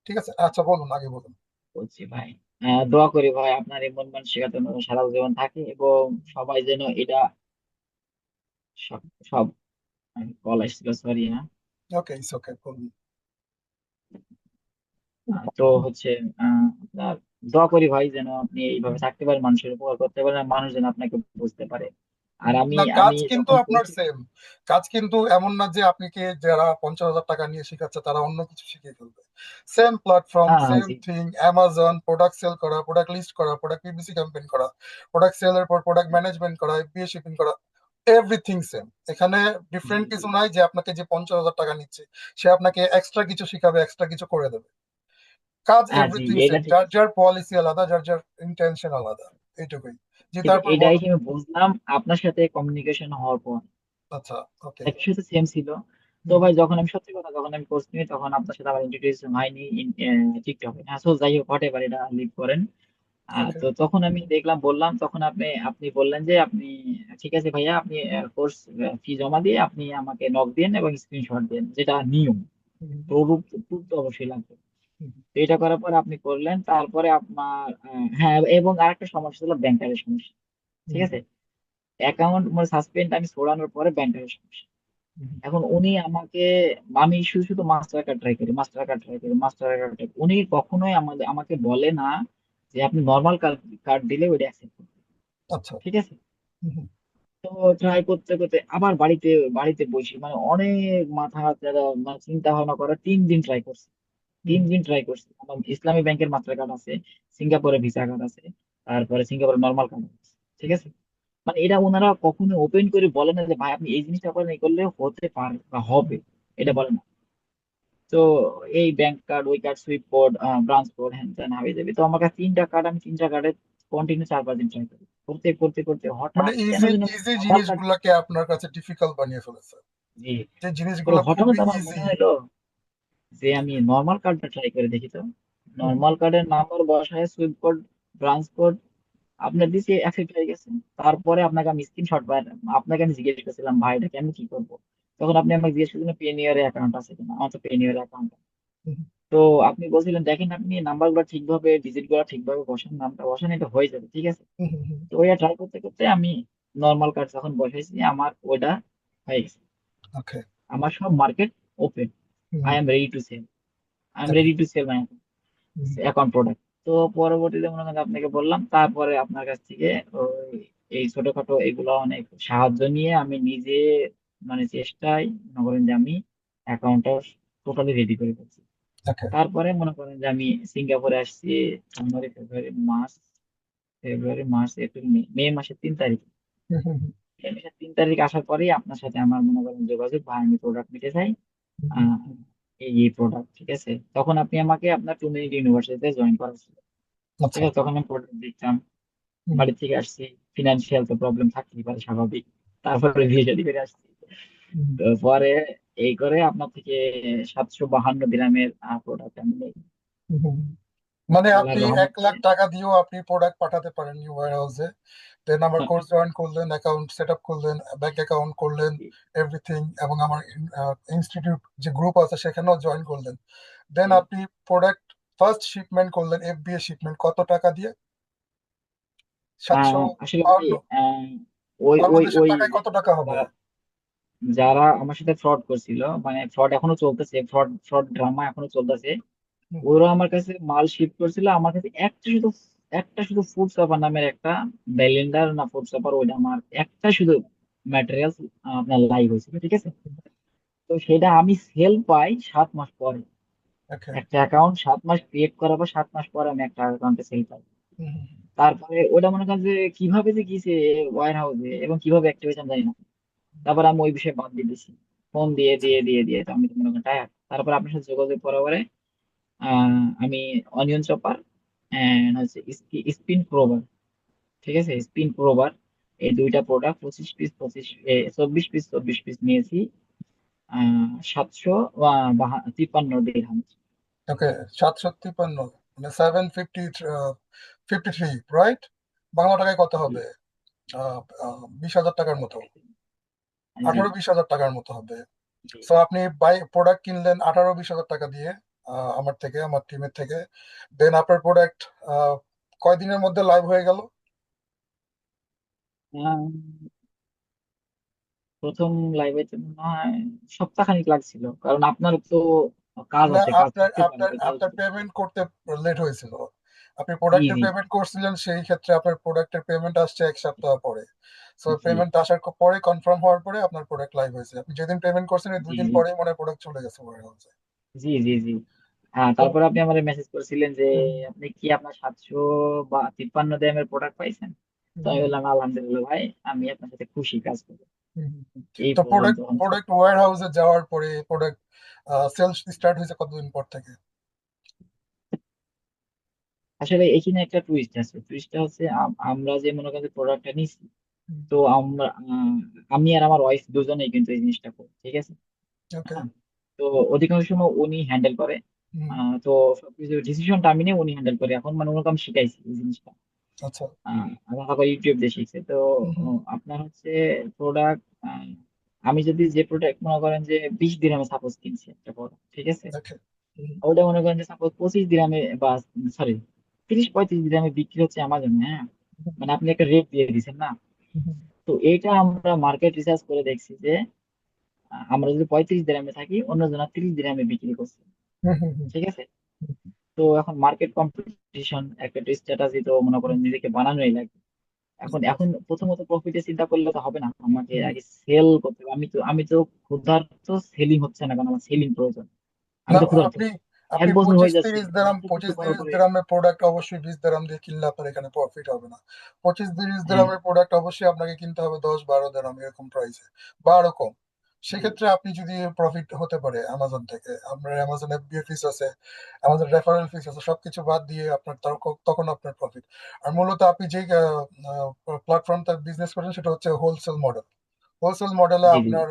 ঠিক আছে, আচ্ছা বলুন, আগে বলুন। বলছি ভাই, দোয়া করি ভাই আপনার এই মন মানসিকতা যেন সারা জীবন থাকে, এবং সবাই যেন এটা, সব সব কল আসছিল, সরি হ্যাঁ। ওকে, ইটস ওকে, বলুন। তো হচ্ছে আপনার দোয়া করি ভাই যেন আপনি এইভাবে থাকতে পারেন, মানুষের উপকার করতে পারেন, আর মানুষ যেন আপনাকে বুঝতে পারে। আর আমি না, আমি কাজ কিন্তু যখন আপনার বলছি, সেম। কাজ কিন্তু এমন না যে আপনি কি যারা 50,000 টাকা নিয়ে শিখাচ্ছে তারা অন্য কিছু শিখিয়ে ফেলবে। সেম প্ল্যাটফর্ম, হ্যাঁ সেম জি, থিং, অ্যামাজন, প্রোডাক্ট সেল করা, প্রোডাক্ট লিস্ট করা, প্রোডাক্ট পিপিসি ক্যাম্পেইন করা, প্রোডাক্ট সেলের পর প্রোডাক্ট ম্যানেজমেন্ট করা, এফবিএ শিপিং করা, এভরিথিং সেম। এখানে জি ডিফারেন্ট জি, কিছু নাই যে আপনাকে যে 50,000 টাকা নিচ্ছে সে আপনাকে এক্সট্রা কিছু শিখাবে, এক্সট্রা কিছু করে দেবে। কাজ হ্যাঁ জি, এভরিথিং এটা সেম, ঠিক যার আছে। যার পলিসি আলাদা, যার যার ইন্টেনশন আলাদা। এইটুকুই। জি, কিন্তু তারপর এটাই বলুন। আমি বুঝলাম আপনার সাথে কমিউনিকেশন হওয়ার পর, আচ্ছা, ওকে। একই সাথে সেম ছিল। তো ভাই যখন আমি সত্যি কথা, যখন আমি কোর্স নিই তখন আপনার সাথে আমার ইন্ট্রোডিউস হয়নি টিকটকে। হ্যাঁ, so যাই হোক হোয়াট এভার, এটা লিভ করেন। ওকে। তো তখন আমি দেখলাম, বললাম, তখন আপনি আপনি বললেন যে আপনি ঠিক আছে ভাইয়া, আপনি কোর্স ফি জমা দিয়ে আপনি আমাকে নক দিন এবং স্ক্রিনশট দিন, যেটা নিয়ম। প্রুফ, প্রুফ তো অবশ্যই লাগবে। তো এটা করার পর আপনি করলেন, তারপরে আপনার হ্যাঁ, এবং আরেকটা সমস্যা ছিল ব্যাংকারের সমস্যা। ঠিক আছে, অ্যাকাউন্ট মানে সাসপেন্ড আমি ছড়ানোর পরে ব্যাংকারের সমস্যা। এখন উনি আমাকে, আমি শুধু শুধু মাস্টার কার্ড ট্রাই করি, মাস্টার কার্ড ট্রাই করি, মাস্টার কার্ড ট্রাই, উনি কখনোই আমাকে বলে না যে আপনি নর্মাল কার্ড কার্ড দিলে ওইটা অ্যাকসেপ্ট করবে। আচ্ছা। ঠিক আছে, তো ট্রাই করতে করতে আবার বাড়িতে বাড়িতে বসি, মানে অনেক মাথা যারা মানে চিন্তা ভাবনা করে 3 দিন ট্রাই করছি। 3 দিন ট্রাই করছি। আমার ইসলামী ব্যাংকের মাস্টার কার্ড আছে, সিঙ্গাপুরের ভিসা কার্ড আছে, তারপরে সিঙ্গাপুরের নর্মাল কার্ড আছে। ঠিক আছে, মানে এটা ওনারা কখনো ওপেন করে বলে না যে ভাই আপনি এই জিনিসটা করেন, এই করলে হতে পারে বা হবে, এটা বলে না। তো এই ব্যাংক কার্ড, ওই card, sweep code, branch code, হ্যান ত্যান হাবি যাবি, তো আমার কাছে 3টা কার্ড, আমি 3টা কার্ডে কন্টিনিউ 4-5 দিন ট্রাই করি, করতে করতে করতে মানে হঠাৎ কেন ইজি যেন ইজি নর্মাল কার্ড। জিনিসগুলোকে আপনার কাছে ডিফিকাল্ট বানিয়ে ফেলেছে। জি, যে তো জিনিসগুলো হঠাৎ খুবই আমার মনে ইজি। হলো যে আমি নর্মাল কার্ডটা ট্রাই করে দেখি। তো হুম, নর্মাল কার্ডের নাম্বার বসায়, সুইপ কোড, ব্রাঞ্চ কোড আপনার দিছি, অ্যাকসেপ্ট হয়ে গেছে। তারপরে আপনাকে আমি স্ক্রিনশট পাই, আপনাকে আমি জিজ্ঞেস করছিলাম ভাই এটাকে আমি কি করবো, তখন আপনি আমাকে জিজ্ঞেস করছিলেন পেনিয়ারে অ্যাকাউন্ট আছে কিনা, আমার তো পেনিয়ারে অ্যাকাউন্ট। হুম, তো আপনি বলছিলেন দেখেন আপনি নাম্বার গুলো ঠিকভাবে, ডিজিট গুলো ঠিকভাবে বসান, নামটা বসান, এটা হয়ে যাবে। ঠিক আছে, হুম, হুম, হুম। তো ওইটা ট্রাই করতে করতে আমি নর্মাল কার্ড যখন বসাইছি আমার ওইটা হয়ে গেছে। ওকে। আমার সব market open, hmm, I am ready to sell, I am okay. Ready to sell my hmm, account product. তো পরবর্তীতে মনে করেন আপনাকে বললাম, তারপরে আপনার কাছ থেকে ওই এই ছোটখাটো এগুলো অনেক সাহায্য নিয়ে আমি নিজে মানে চেষ্টায় মনে করেন যে আমি অ্যাকাউন্টটা টোটালি রেডি করে ফেলছি। ওকে। তারপরে মনে করেন যে আমি সিঙ্গাপুরে আসছি জানুয়ারি, ফেব্রুয়ারি, মার্চ, ফেব্রুয়ারি, মার্চ, এপ্রিল, মে, মে মাসের 3 তারিখ। হুম, হুম, মে মাসের 3 তারিখ আসার পরেই আপনার সাথে আমার মনে করেন যোগাযোগ, ভাই আমি প্রোডাক্ট নিতে চাই, হুম, হুম। আহ, এই এই প্রোডাক্ট। ঠিক আছে, তখন আপনি আমাকে আপনার 2 মিনিট ইউনিভার্সিটিতে জয়েন করাচ্ছেন। ঠিক আচ্ছা। আছে, তখন আমি প্রোডাক্ট দেখতাম, হুম, বাড়ি থেকে আসছি, ফিনান্সিয়াল তো প্রবলেম থাকতেই পারে, স্বাভাবিক। তারপরে বিয়ে শাদী করে আসছি। হুম, তো পরে এই করে আপনার থেকে 752 দিরামের প্রোডাক্ট আমি নেই। হুম, হুম। মানে আপনি আল্লাহর 1 লাখ রহমতে। টাকা দিয়েও আপনি প্রোডাক্ট পাঠাতে পারেন নিউ ওয়্যার হাউসে। দেন আমার কোর্স জয়েন করলেন, অ্যাকাউন্ট সেট আপ করলেন, ব্যাংক অ্যাকাউন্ট করলেন, এভরিথিং, এবং আমার ইনস্টিটিউট যে গ্রুপ আছে সেখানেও জয়েন করলেন। দেন আপনি প্রোডাক্ট ফার্স্ট শিপমেন্ট করলেন, এফবিএ শিপমেন্ট কত টাকা দিয়ে? 700 আসলে ভাই, পাউন্ড ওই ওই বাংলাদেশের ওই টাকায় কত টাকা হবে? যারা যারা আমার সাথে ফ্রড করছিল, মানে ফ্রড এখনো চলতেছে, ফ্রড ফ্রড ড্রামা এখনো চলতেছে। হুম, ওরা আমার কাছে মাল শিফট করছিল, আমার কাছে একটা শুধু ফুড সাফার নামের একটা ব্লেন্ডার না ফুড সাফার, ওইটা আমার একটা শুধু ম্যাটেরিয়াল আপনার লাইভ হয়েছিল। ঠিক আছে, তো সেটা আমি সেল পাই 7 মাস পরে। ওকে। একটা অ্যাকাউন্ট 7 মাস ক্রিয়েট করার পর 7 মাস পরে আমি একটা অ্যাকাউন্টে সেল পাই। হুম, তারপরে ওটা মনে করেন যে কিভাবে যে গিয়েছে ওয়ার হাউসে এবং কিভাবে অ্যাক্টিভেশন জানি না। তারপর আমি ওই বিষয়ে বাদ দিয়ে দিছি, ফোন দিয়ে দিয়ে দিয়ে দিয়ে তো আমি তো মনে করেন টায়ার। তারপর আপনার সাথে যোগাযোগ করার পরে আমি অনিয়ন চপার এন্ড হচ্ছে স্পিন প্রোভার, ঠিক আছে, স্পিন প্রোভার, এই দুইটা প্রোডাক্ট 25 পিস 24 পিস নিয়েছি। 753 দিরহাম। ওকে। 753, মানে 753, রাইট? বাংলা টাকায় কত জি হবে? 20,000 টাকার মতো। জি 18-20 হাজার টাকার মতো হবে। জি। সো আপনি প্রোডাক্ট কিনলেন 18-20 হাজার টাকা দিয়ে, আমার থেকে, আমার টিমের থেকে। দেন আপনার প্রোডাক্ট কয়দিনের মধ্যে লাইভ হয়ে গেল? আহ, প্রথম লাইভে তো মনে হয় সপ্তাহখানিক লাগছিল, কারণ আপনার তো কাজ না, আছে, কাজ আপনার থাকতে পারে, আপনার ওই কাজ। আপনার পেমেন্ট করতে লেট হয়েছিল। আপনি জি প্রোডাক্টের জি পেমেন্ট করছিলেন, সেই ক্ষেত্রে আপনার প্রোডাক্টের পেমেন্ট আসছে 1 সপ্তাহ পরে। সো জি পেমেন্ট আসার পরে কনফার্ম হওয়ার পরে আপনার প্রোডাক্ট লাইভ হয়েছে। আপনি যেদিন পেমেন্ট করছেন এই জি 2 দিন জি পরেই মনে হয় প্রোডাক্ট চলে গেছে ওয়ার হাউসে। জি জি জি। হ্যাঁ, তো তারপরে আপনি আমাদের মেসেজ করেছিলেন যে হুম, আপনি কি আপনার 753 প্রোডাক্ট পাইছেন। তো হুম, আমি বললাম আলহামদুলিল্লাহ ভাই, আমি আপনার সাথে খুশি কাজ করবো। হুম। এই তো পর্যন্ত প্রোডাক্ট অঞ্চল। প্রোডাক্ট ওয়্যার হাউসে যাওয়ার পরে প্রোডাক্ট সেলস স্টার্ট হয়েছে কতদিন পর থেকে? আসলে এখানে একটা টুইস্ট আছে। টুইস্টটা হচ্ছে আমরা যে মনে করেন প্রোডাক্টটা নিচ্ছি, তো আমরা আমি আর আমার ওয়াইফ দুজনেই কিন্তু এই জিনিসটা করি, ঠিক আছে। ওকে। হ্যাঁ, তো অধিকাংশ সময় উনি হ্যান্ডেল করে। তো সবকিছু ডিসিশনটা আমি নিয়ে উনি হ্যান্ডেল করে। এখন মানে ওনাকে আমি শিখাইছি এই জিনিসটা। আচ্ছা। আমার আবার ইউটিউব দিয়ে শিখছে তো। আপনার হচ্ছে প্রোডাক্ট, আমি যদি যে প্রোডাক্ট মনে করেন যে 20 দিরহামে সাপোজ কিনছি একটা প্রোডাক্ট, ঠিক আছে। ওকে। ওটা মনে করেন যে সাপোজ 25 দিরহামে বা সরি 30-35 দিরহামে বিক্রি হচ্ছে অ্যামাজনে, হ্যাঁ। মানে আপনি একটা রেট দিয়ে দিচ্ছেন না। তো এইটা আমরা মার্কেট রিসার্চ করে দেখছি যে আমরা যদি 35 দিরহামে থাকি, অন্যজনা 30 দিরহামে বিক্রি করছে, ঠিক আছে। তো এখন মার্কেট কম্পিটিশন একটা স্ট্র্যাটাজি তো মনে করেন নিজেকে বানানোই লাগবে। এখন এখন প্রথমত প্রফিটের চিন্তা করলে তো হবে না, আমাকে আগে সেল করতে হবে। আমি তো ক্ষুধার্ত, সেলিং হচ্ছে না, কারণ আমার সেলিং প্রয়োজন। আমি না, তো ক্ষুধার্ত। আপনি এক আপনি বছর পঁচিশ হয়ে যাচ্ছে তিরিশ আমি দিরহাম একটু কিছু পঁচিশ করার তিরিশ পরে। দিরহামের প্রোডাক্ট অবশ্যই 20 দিরহাম দিয়ে কিনলে আপনার এখানে প্রফিট হবে না। 25 30 হ্যাঁ দিরহামের প্রোডাক্ট অবশ্যই আপনাকে কিনতে হবে 10 12 দিরহাম এরকম প্রাইসে বা আরো কম। জি সেক্ষেত্রে আপনি যদি প্রফিট হতে পারে অ্যামাজন থেকে, আপনার অ্যামাজন এফবিএ ফিস আছে, আমাদের রেফারেল ফিস আছে, সবকিছু বাদ দিয়ে আপনার তখন আপনার প্রফিট। আর মূলত আপনি যে প্ল্যাটফর্মটা বিজনেস করেন সেটা হচ্ছে হোলসেল মডেল। হোলসেল মডেলে জি জি আপনার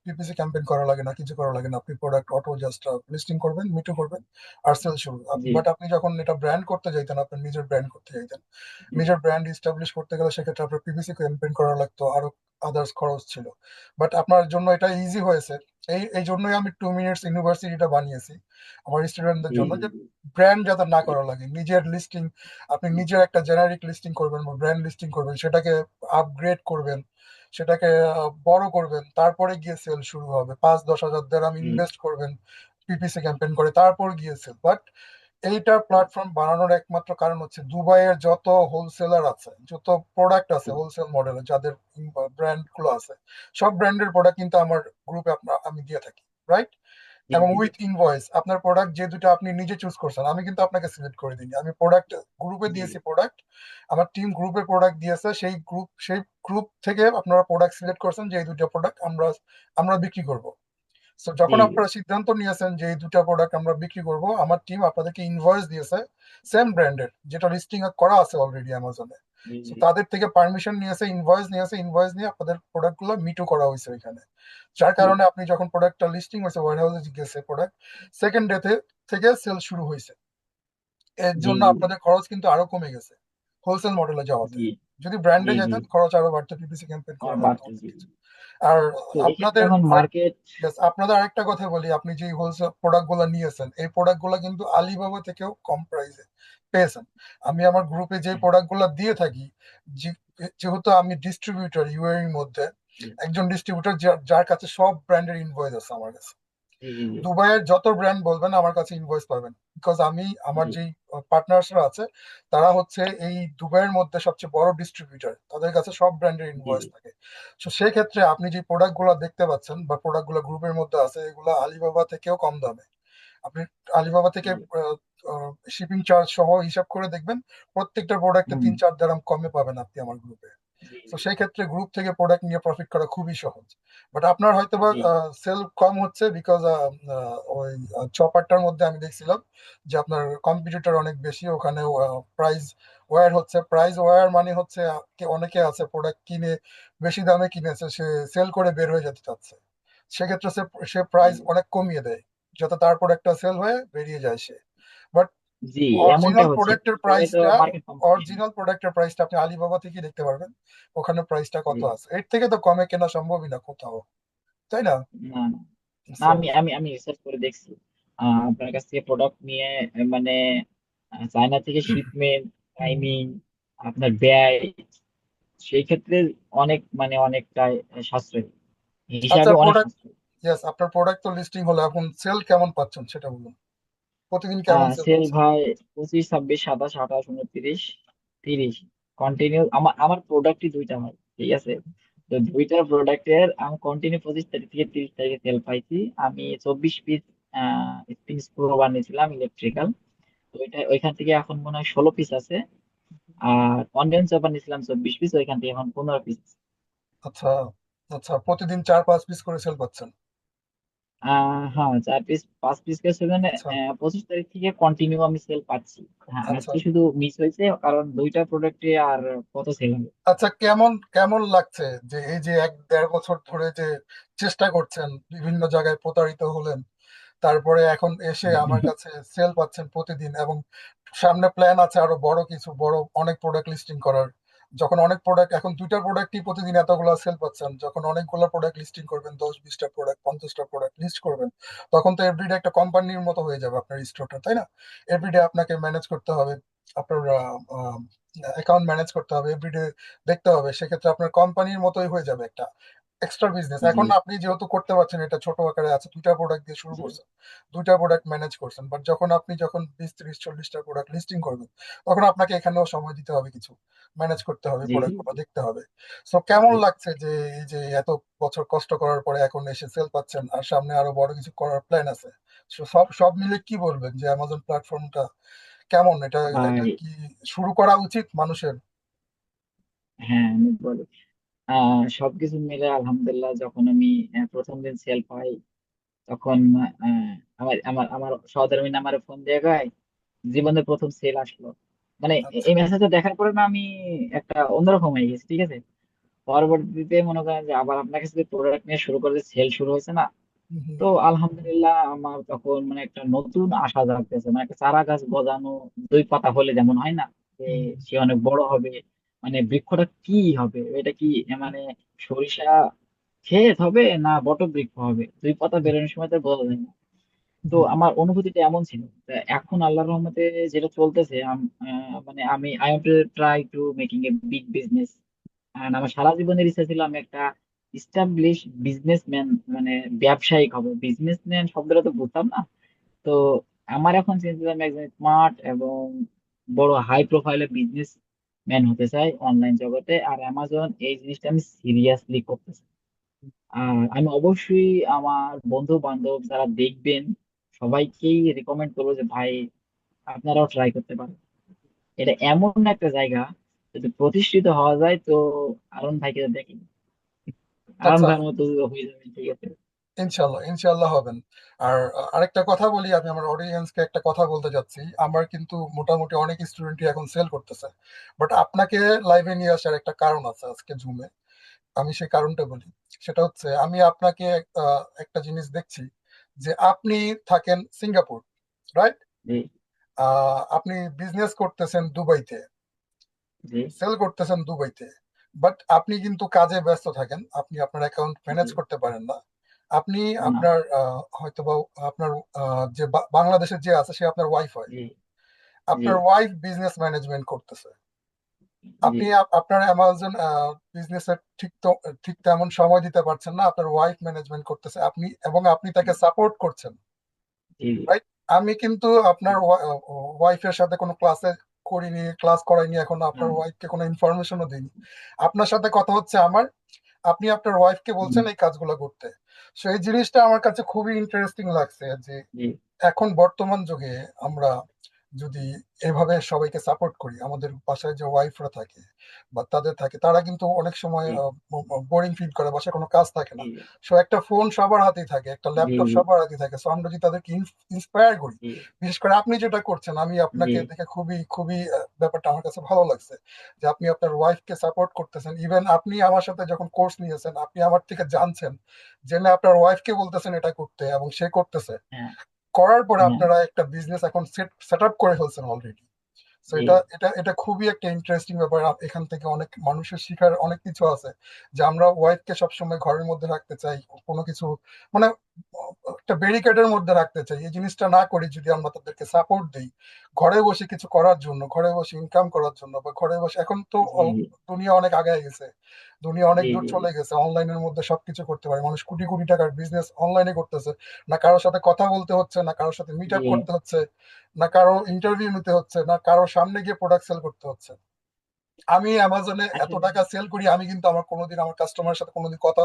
পিপিসি ক্যাম্পেইন করা লাগে না, কিছু করা লাগে না। আপনি প্রোডাক্ট অটো জাস্ট লিস্টিং করবেন, মিটু করবেন, আর সেল শুরু। জি বাট আপনি যখন এটা ব্র্যান্ড করতে যাইতেন, আপনার নিজের ব্র্যান্ড করতে যাইতেন, জি নিজের ব্র্যান্ড ইস্টাবলিশ করতে গেলে সেক্ষেত্রে আপনার পিপিসি ক্যাম্পেইন করা লাগতো, আরো আদার্স খরচ ছিল। বাট আপনার জন্য এটা ইজি হয়েছে। এই জন্যই আমি 2 মিনিটস ইউনিভার্সিটিটা বানিয়েছি আমার স্টুডেন্টদের জি জন্য, জি যে জি ব্র্যান্ড যাতে না জি করা লাগে, নিজের লিস্টিং। আপনি নিজের একটা জেনারিক লিস্টিং করবেন বা ব্র্যান্ড লিস্টিং করবেন, সেটাকে আপগ্রেড করবেন, সেটাকে বড় করবেন, তারপরে গিয়ে সেল শুরু হবে। 5-10 হাজার দেড়হাম জি ইনভেস্ট করবেন পিপিসি ক্যাম্পেইন করে, তারপর গিয়ে সেল। বাট এইটা প্ল্যাটফর্ম বানানোর একমাত্র কারণ হচ্ছে দুবাইয়ের যত হোলসেলার আছে, যত প্রোডাক্ট আছে হোলসেল মডেলে, যাদের ব্র্যান্ড গুলো আছে, সব ব্র্যান্ডের প্রোডাক্ট কিন্তু আমার গ্রুপে আমি দিয়ে থাকি, রাইট? জি এবং জি উইথ ইনভয়েস। আপনার প্রোডাক্ট যে দুটো আপনি নিজে চুজ করছেন, আমি কিন্তু আপনাকে সিলেক্ট করে দিইনি। আমি প্রোডাক্ট গ্রুপে জি দিয়েছি প্রোডাক্ট, আমার টিম গ্রুপে প্রোডাক্ট দিয়েছে, সেই গ্রুপ থেকে আপনারা প্রোডাক্ট সিলেক্ট করছেন যে এই দুটো প্রোডাক্ট আমরা আমরা বিক্রি করব। সো জি যখন আপনারা সিদ্ধান্ত নিয়েছেন যে এই দুটো প্রোডাক্ট আমরা বিক্রি করব, আমার টিম আপনাদেরকে ইনভয়েস দিয়েছে সেম ব্র্যান্ডের, যেটা লিস্টিং করা আছে অলরেডি অ্যামাজনে। জি সো জি তাদের থেকে পারমিশন নিয়েছে, ইনভয়েস নিয়ে আপনাদের প্রোডাক্টগুলো মিটু করা হয়েছে ওইখানে। যার জি কারণে আপনি যখন প্রোডাক্টটা লিস্টিং হয়েছে, ওয়ার হাউসে গেছে প্রোডাক্ট, সেকেন্ড ডে থেকে সেল শুরু হয়েছে। এর জি জন্য আপনাদের খরচ কিন্তু আরো কমে গেছে হোলসেল মডেলে যাওয়াতে। জি যদি জি ব্র্যান্ডে জি যেতেন খরচ আরো বাড়তো, পিপিসি ক্যাম্পেইন করা লাগতো, অনেক বাড়তেছি। কিছু। আর তো এক্ষেত্রে আপনাদের এখন মার্কেট। Yes, আপনাদের আরেকটা কথা বলি, আপনি যে হোলসেল প্রোডাক্ট গুলো নিয়েছেন, এই প্রোডাক্ট গুলো কিন্তু আলিবাবা থেকেও কম প্রাইসে পেয়েছেন। আমি আমার গ্রুপে যে প্রোডাক্ট গুলো দিয়ে থাকি, যেহেতু আমি ডিস্ট্রিবিউটর ইউএর মধ্যে, একজন ডিস্ট্রিবিউটর যার কাছে সব ব্র্যান্ডের ইনভয়েস আছে আমার কাছে। জি জি জি দুবাইয়ের যত ব্র্যান্ড বলবেন আমার কাছে ইনভয়েস পাবেন, বিকজ আমি আমার জি যেই পার্টনার্সরা আছে, তারা হচ্ছে এই দুবাইয়ের মধ্যে সবচেয়ে বড় ডিস্ট্রিবিউটর, তাদের কাছে সব ব্র্যান্ডের জি ইনভয়েস থাকে। তো সেই ক্ষেত্রে আপনি যে প্রোডাক্ট গুলো দেখতে পাচ্ছেন বা প্রোডাক্ট গুলো গ্রুপের মধ্যে আছে, এগুলো আলিবাবা থেকেও কম দামে। আপনি আলিবাবা থেকে জি শিপিং চার্জ সহ হিসাব করে দেখবেন, প্রত্যেকটা প্রোডাক্টে হুম 3-4 দিরহাম কমে পাবেন আপনি আমার গ্রুপে। জি তো সেই ক্ষেত্রে গ্রুপ থেকে প্রোডাক্ট নিয়ে প্রফিট করা খুবই সহজ। বাট আপনার হয়তো বা জি সেল কম হচ্ছে বিকজ ওই চপারটার মধ্যে আমি দেখছিলাম যে আপনার কম্পিটিটর অনেক বেশি ওখানে। প্রাইস প্রাইস ওয়্যার মানে হচ্ছে অনেকে আছে প্রোডাক্ট কিনে বেশি দামে কিনেছে, সে সেল করে বের হয়ে যেতে চাচ্ছে। সেক্ষেত্রে সে জি প্রাইস অনেক কমিয়ে দেয়, যাতে তার প্রোডাক্টটা সেল হয়ে বেরিয়ে যায় সে। বাট জি, এমনটা অরিজিনাল হচ্ছে। প্রোডাক্টের তো এটা প্রাইসটা মার্কেট কম্পিটিশন। আপনি আলিবাবা থেকে দেখতে পারবেন, ওখানে প্রাইসটা কত জি আছে। এর থেকে তো কমে কেনা সম্ভবই না কোথাও, তাই না? না না না, So, আমি রিসার্চ করে দেখছি। আপনার কাছ থেকে প্রোডাক্ট নিয়ে মানে চায়না থেকে শিপমেন্ট, হুম। টাইমিং, আপনার ব্যয়, সেই ক্ষেত্রে অনেক মানে অনেকটাই সাশ্রয়ী, আচ্ছা, হিসাবে অনেক প্রোডাক্ট, সাশ্রয়ী। আপনার প্রোডাক্ট তো লিস্টিং হলো, এখন সেল কেমন পাচ্ছেন সেটা বলুন। প্রতিদিন কেমন সেল সেল হচ্ছে? ভাই 25, 26, 27, 28, 29, 30 কন্টিনিউ। আমার আমার প্রোডাক্টই দুইটা হয়, ঠিক আছে। তো দুইটা প্রোডাক্টের আমি কন্টিনিউ 25 তারিখ থেকে 30 তারিখে সেল পাইছি। আমি 24 পিস স্প্রিং স্ক্রু বানিয়েছিলাম ইলেকট্রিক্যাল। তো ওইখান থেকে এখন মনে হয় 16 পিস আছে। আর অনলাইন চপার নিয়েছিলাম 24 পিস, ওইখান থেকে এখন 15 পিস। আচ্ছা, আচ্ছা, প্রতিদিন 4-5 পিস করে সেল পাচ্ছেন? হ্যাঁ, 4 পিস 5 পিস করে ছিল মানে আচ্ছা, 25 তারিখ থেকে কন্টিনিউ আমি সেল পাচ্ছি। হ্যাঁ, আচ্ছা, আজকে শুধু মিস হয়েছে কারণ দুইটা প্রোডাক্টে আর কত সেল হবে। আচ্ছা, কেমন কেমন লাগছে যে এই যে 1-1.5 বছর ধরে যে চেষ্টা করছেন, বিভিন্ন জায়গায় প্রতারিত হলেন, তারপরে এখন এসে আমার কাছে সেল পাচ্ছেন প্রতিদিন, এবং সামনে প্ল্যান আছে আরো বড় কিছু, বড় অনেক প্রোডাক্ট লিস্টিং করার। যখন অনেক প্রোডাক্ট, এখন দুইটা প্রোডাক্টই প্রতিদিন এতগুলো সেল পাচ্ছেন, যখন অনেকগুলো প্রোডাক্ট লিস্টিং করবেন, 10-20টা প্রোডাক্ট, 50টা প্রোডাক্ট লিস্ট করবেন, তখন তো এভরিডে একটা কোম্পানির মতো হয়ে যাবে আপনার স্টোরটা, তাই না? এভরিডে আপনাকে ম্যানেজ করতে হবে, আপনার অ্যাকাউন্ট ম্যানেজ করতে হবে, এভরিডে দেখতে হবে, সেক্ষেত্রে আপনার কোম্পানির মতোই হয়ে যাবে একটা এক্সট্রা বিজনেস। জি, এখন আপনি যেহেতু করতে পারছেন, এটা ছোট আকারে আছে, দুইটা প্রোডাক্ট দিয়ে শুরু জি, করছেন, দুইটা প্রোডাক্ট ম্যানেজ করছেন, বাট যখন 20, 30, 40টা প্রোডাক্ট লিস্টিং করবেন, তখন আপনাকে এখানেও সময় দিতে হবে, কিছু ম্যানেজ করতে হবে, জি, জি, প্রোডাক্ট গুলো দেখতে হবে। সো কেমন জি। লাগছে যে এই যে এত বছর কষ্ট করার পরে এখন এসে সেল পাচ্ছেন, আর সামনে আরো বড় কিছু করার প্ল্যান আছে? So সব সব মিলে কি বলবেন যে অ্যামাজন প্ল্যাটফর্মটা কেমন? এটা এটা ভাই, কি শুরু করা উচিত মানুষের? হ্যাঁ আমি বলি, সবকিছু মিলে আলহামদুলিল্লাহ যখন আমি প্রথম দিন সেল পাই, তখন আহ, আমার আমার আমার সহধর্মী আমার ফোন দিয়ে গায় জীবনের প্রথম সেল আসলো। মানে এই আচ্ছা। মেসেজটা দেখার পরে না আমি একটা অন্যরকম হয়ে গেছি, ঠিক আছে। পরবর্তীতে মনে করেন যে আবার আপনার কাছে প্রোডাক্ট নিয়ে শুরু করে সেল শুরু হয়েছে না। হুম, হুম, তো আলহামদুলিল্লাহ আমার তখন মানে একটা নতুন আশা জাগতেছে, মানে একটা চারা গাছ গজানো 2 পাতা হলে যেমন হয় না, যে হুম, সে অনেক বড় হবে। মানে বৃক্ষটা কি হবে, এটা কি মানে সরিষা ক্ষেত হবে না বটবৃক্ষ হবে, 2 পাতা হুম, বেরোনোর সময় তো বোঝা যায় না। তো হুম, আমার অনুভূতিটা এমন ছিল। তা এখন আল্লাহর রহমতে যেটা চলতেছে, মানে আমি I am to try to making a big business. আমার সারা জীবনের ইচ্ছা ছিল আমি একটা ইস্টাবলিশ বিজনেসম্যান, মানে ব্যবসায়িক হবো। বিজনেসম্যান শব্দটা তো বুঝতাম না। তো আমার এখন চিন্তা আমি একজন স্মার্ট এবং বড় হাই প্রোফাইলের বিজনেস ম্যান হতে চাই অনলাইন জগতে। আর অ্যামাজন এই জিনিসটা আমি সিরিয়াসলি করতেছি। আর আমি অবশ্যই আমার বন্ধু বান্ধব যারা দেখবেন সবাইকেই রেকমেন্ড করবো যে ভাই আপনারাও ট্রাই করতে পারেন। এটা এমন একটা জায়গা, যদি প্রতিষ্ঠিত হওয়া যায় তো আরুণ ভাইকে দেখি, আরুণ আচ্ছা, ভাইয়ের মতো হয়ে যাবে, ঠিক আছে। ইনশাল্লাহ, ইনশাল্লাহ হবেন। আর আরেকটা কথা বলি, আমি আমার অডিয়েন্সকে একটা কথা বলতে চাচ্ছি। আমার কিন্তু মোটামুটি অনেক স্টুডেন্টই এখন সেল করতেছে, বাট আপনাকে লাইভে নিয়ে আসার একটা কারণ আছে আজকে জুমে। আমি সেই কারণটা বলি। সেটা হচ্ছে, আমি আপনাকে একটা জিনিস দেখছি, যে আপনি থাকেন সিঙ্গাপুর, রাইট? জি, আপনি বিজনেস করতেছেন দুবাইতে, জি, সেল করতেছেন দুবাইতে, বাট আপনি কিন্তু কাজে ব্যস্ত থাকেন, আপনি আপনার অ্যাকাউন্ট জি, ম্যানেজ করতে পারেন না। আপনি না, আপনার হয়তোবা আপনার যে বাংলাদেশের যে আছে, সে আপনার ওয়াইফ হয়, জি, জি, আপনার ওয়াইফ বিজনেস ম্যানেজমেন্ট করতেছে, জি, আপনি আপনার অ্যামাজন বিজনেসের ঠিক তেমন সময় দিতে পারছেন না, আপনার ওয়াইফ ম্যানেজমেন্ট করতেছে, আপনি এবং আপনি তাকে সাপোর্ট করছেন, জি, রাইট? আমি কিন্তু আপনার ওয়াইফের সাথে কোনো ক্লাসে করিনি, ক্লাস করাইনি, এখন না, আপনার ওয়াইফকে কোনো ইনফরমেশনও দিইনি। আপনার সাথে কথা হচ্ছে আমার, আপনি আপনার ওয়াইফকে হুম, বলছেন এই কাজগুলো করতে। সো এই জিনিসটা আমার কাছে খুবই ইন্টারেস্টিং লাগছে, যে জি, এখন বর্তমান যুগে আমরা যদি এভাবে সবাইকে সাপোর্ট করি, আমাদের বাসায় যে ওয়াইফরা থাকে বা তাদের থাকে, তারা কিন্তু অনেক সময় জি, বোরিং ফিল করে, বাসায় কোনো কাজ থাকে না। জি, সো একটা ফোন সবার হাতেই থাকে, একটা জি, ল্যাপটপ সবার হাতেই থাকে, সো আমরা যদি তাদেরকে ইন্সপায়ার করি, জি, বিশেষ করে আপনি যেটা করছেন, আমি জি, আপনাকে দেখে খুবই খুবই ব্যাপারটা আমার কাছে ভালো লাগছে, যে আপনি আপনার ওয়াইফকে সাপোর্ট করতেছেন। ইভেন আপনি আমার সাথে যখন কোর্স নিয়েছেন, আপনি আমার থেকে জানছেন, জেনে আপনার ওয়াইফকে বলতেছেন এটা করতে, এবং সে করতেছে, হ্যাঁ, করার পরে হ্যাঁ, আপনারা একটা বিজনেস এখন সেট আপ করে ফেলছেন অলরেডি। তো জি, এটা খুবই একটা ইন্টারেস্টিং ব্যাপার। এখান থেকে অনেক মানুষের শিখার অনেক কিছু আছে, যে আমরা ওয়াইফকে সবসময় ঘরের মধ্যে রাখতে চাই, কোনো কিছু মানে একটা ব্যারিকেডের মধ্যে রাখতে চাই। এই জিনিসটা না করি, যদি আমরা তাদেরকে সাপোর্ট দিই ঘরে বসে কিছু করার জন্য, ঘরে বসে ইনকাম করার জন্য, বা ঘরে বসে, এখন তো জি জি দুনিয়া অনেক আগায় গেছে, দুনিয়া অনেক জি দূর জি চলে গেছে, অনলাইনের মধ্যে সবকিছু করতে পারে মানুষ, কোটি কোটি টাকার বিজনেস অনলাইনে করতেছে। না কারোর সাথে কথা বলতে হচ্ছে, না কারোর সাথে মিট আপ জি। করতে হচ্ছে, না কারো ইন্টারভিউ নিতে হচ্ছে, না কারোর সামনে গিয়ে প্রোডাক্ট সেল করতে হচ্ছে। আমি অ্যামাজনে এত আসলে টাকা সেল করি, আমি কিন্তু আমার কোনোদিন আমার কাস্টমারের সাথে কোনোদিন কথা,